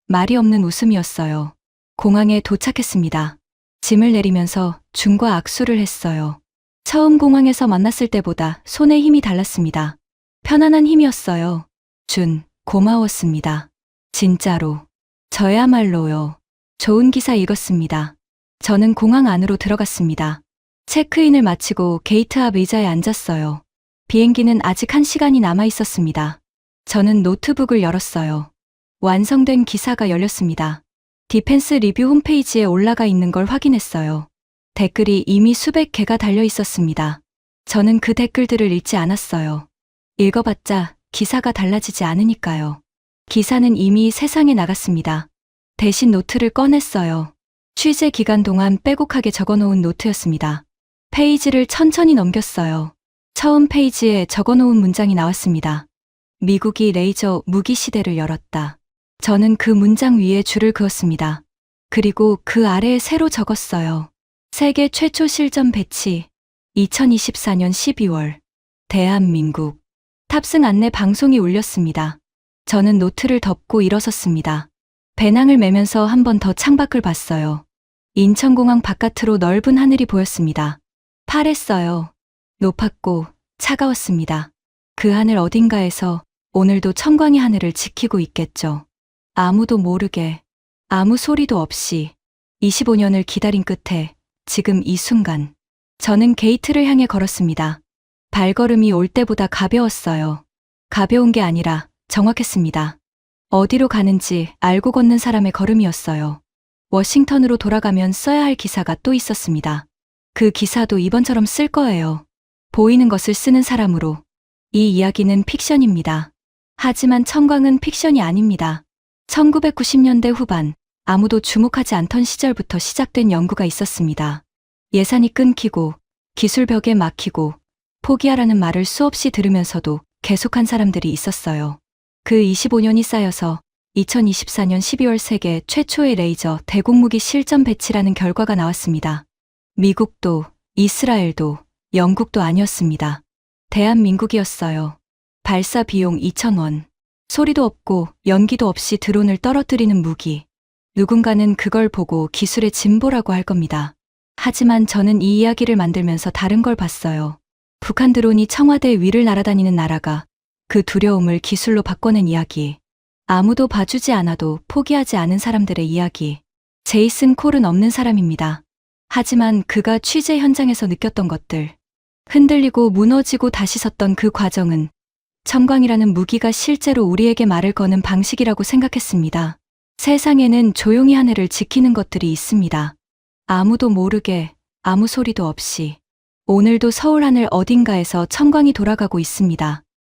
말이 없는 웃음이었어요. 공항에 도착했습니다. 짐을 내리면서 준과 악수를 했어요. 처음 공항에서 만났을 때보다 손에 힘이 달랐습니다. 편안한 힘이었어요. 준, 고마웠습니다. 진짜로. 저야말로요. 좋은 기사 읽었습니다. 저는 공항 안으로 들어갔습니다. 체크인을 마치고 게이트 앞 의자에 앉았어요. 비행기는 아직 1시간이 남아 있었습니다. 저는 노트북을 열었어요. 완성된 기사가 열렸습니다. 디펜스 리뷰 홈페이지에 올라가 있는 걸 확인했어요. 댓글이 이미 수백 개가 달려 있었습니다. 저는 그 댓글들을 읽지 않았어요. 읽어봤자 기사가 달라지지 않으니까요. 기사는 이미 세상에 나갔습니다. 대신 노트를 꺼냈어요. 취재 기간 동안 빼곡하게 적어놓은 노트였습니다. 페이지를 천천히 넘겼어요. 처음 페이지에 적어놓은 문장이 나왔습니다. 미국이 레이저 무기 시대를 열었다. 저는 그 문장 위에 줄을 그었습니다. 그리고 그 아래에 새로 적었어요. 세계 최초 실전 배치 2024년 12월 대한민국. 탑승 안내 방송이 울렸습니다. 저는 노트를 덮고 일어섰습니다. 배낭을 메면서 한 번 더 창밖을 봤어요. 인천공항 바깥으로 넓은 하늘이 보였습니다. 파랬어요. 높았고 차가웠습니다. 그 하늘 어딘가에서 오늘도 청광이 하늘을 지키고 있겠죠. 아무도 모르게, 아무 소리도 없이 25년을 기다린 끝에 지금 이 순간 저는 게이트를 향해 걸었습니다. 발걸음이 올 때보다 가벼웠어요. 가벼운 게 아니라 정확했습니다. 어디로 가는지 알고 걷는 사람의 걸음이었어요. 워싱턴으로 돌아가면 써야 할 기사가 또 있었습니다. 그 기사도 이번처럼 쓸 거예요. 보이는 것을 쓰는 사람으로. 이 이야기는 픽션입니다. 하지만 청광은 픽션이 아닙니다. 1990년대 후반, 아무도 주목하지 않던 시절부터 시작된 연구가 있었습니다. 예산이 끊기고, 기술 벽에 막히고, 포기하라는 말을 수없이 들으면서도 계속한 사람들이 있었어요. 그 25년이 쌓여서 2024년 12월 세계 최초의 레이저 대공무기 실전 배치라는 결과가 나왔습니다. 미국도, 이스라엘도, 영국도 아니었습니다. 대한민국이었어요. 발사 비용 2,000원. 소리도 없고 연기도 없이 드론을 떨어뜨리는 무기. 누군가는 그걸 보고 기술의 진보라고 할 겁니다. 하지만 저는 이 이야기를 만들면서 다른 걸 봤어요. 북한 드론이 청와대 위를 날아다니는 나라가 그 두려움을 기술로 바꿔낸 이야기. 아무도 봐주지 않아도 포기하지 않은 사람들의 이야기. 제이슨 콜은 없는 사람입니다. 하지만 그가 취재 현장에서 느꼈던 것들. 흔들리고 무너지고 다시 섰던 그 과정은 청광이라는 무기가 실제로 우리에게 말을 거는 방식이라고 생각했습니다. 세상에는 조용히 하늘을 지키는 것들이 있습니다. 아무도 모르게, 아무 소리도 없이. 오늘도 서울 하늘 어딘가에서 청광이 돌아가고 있습니다.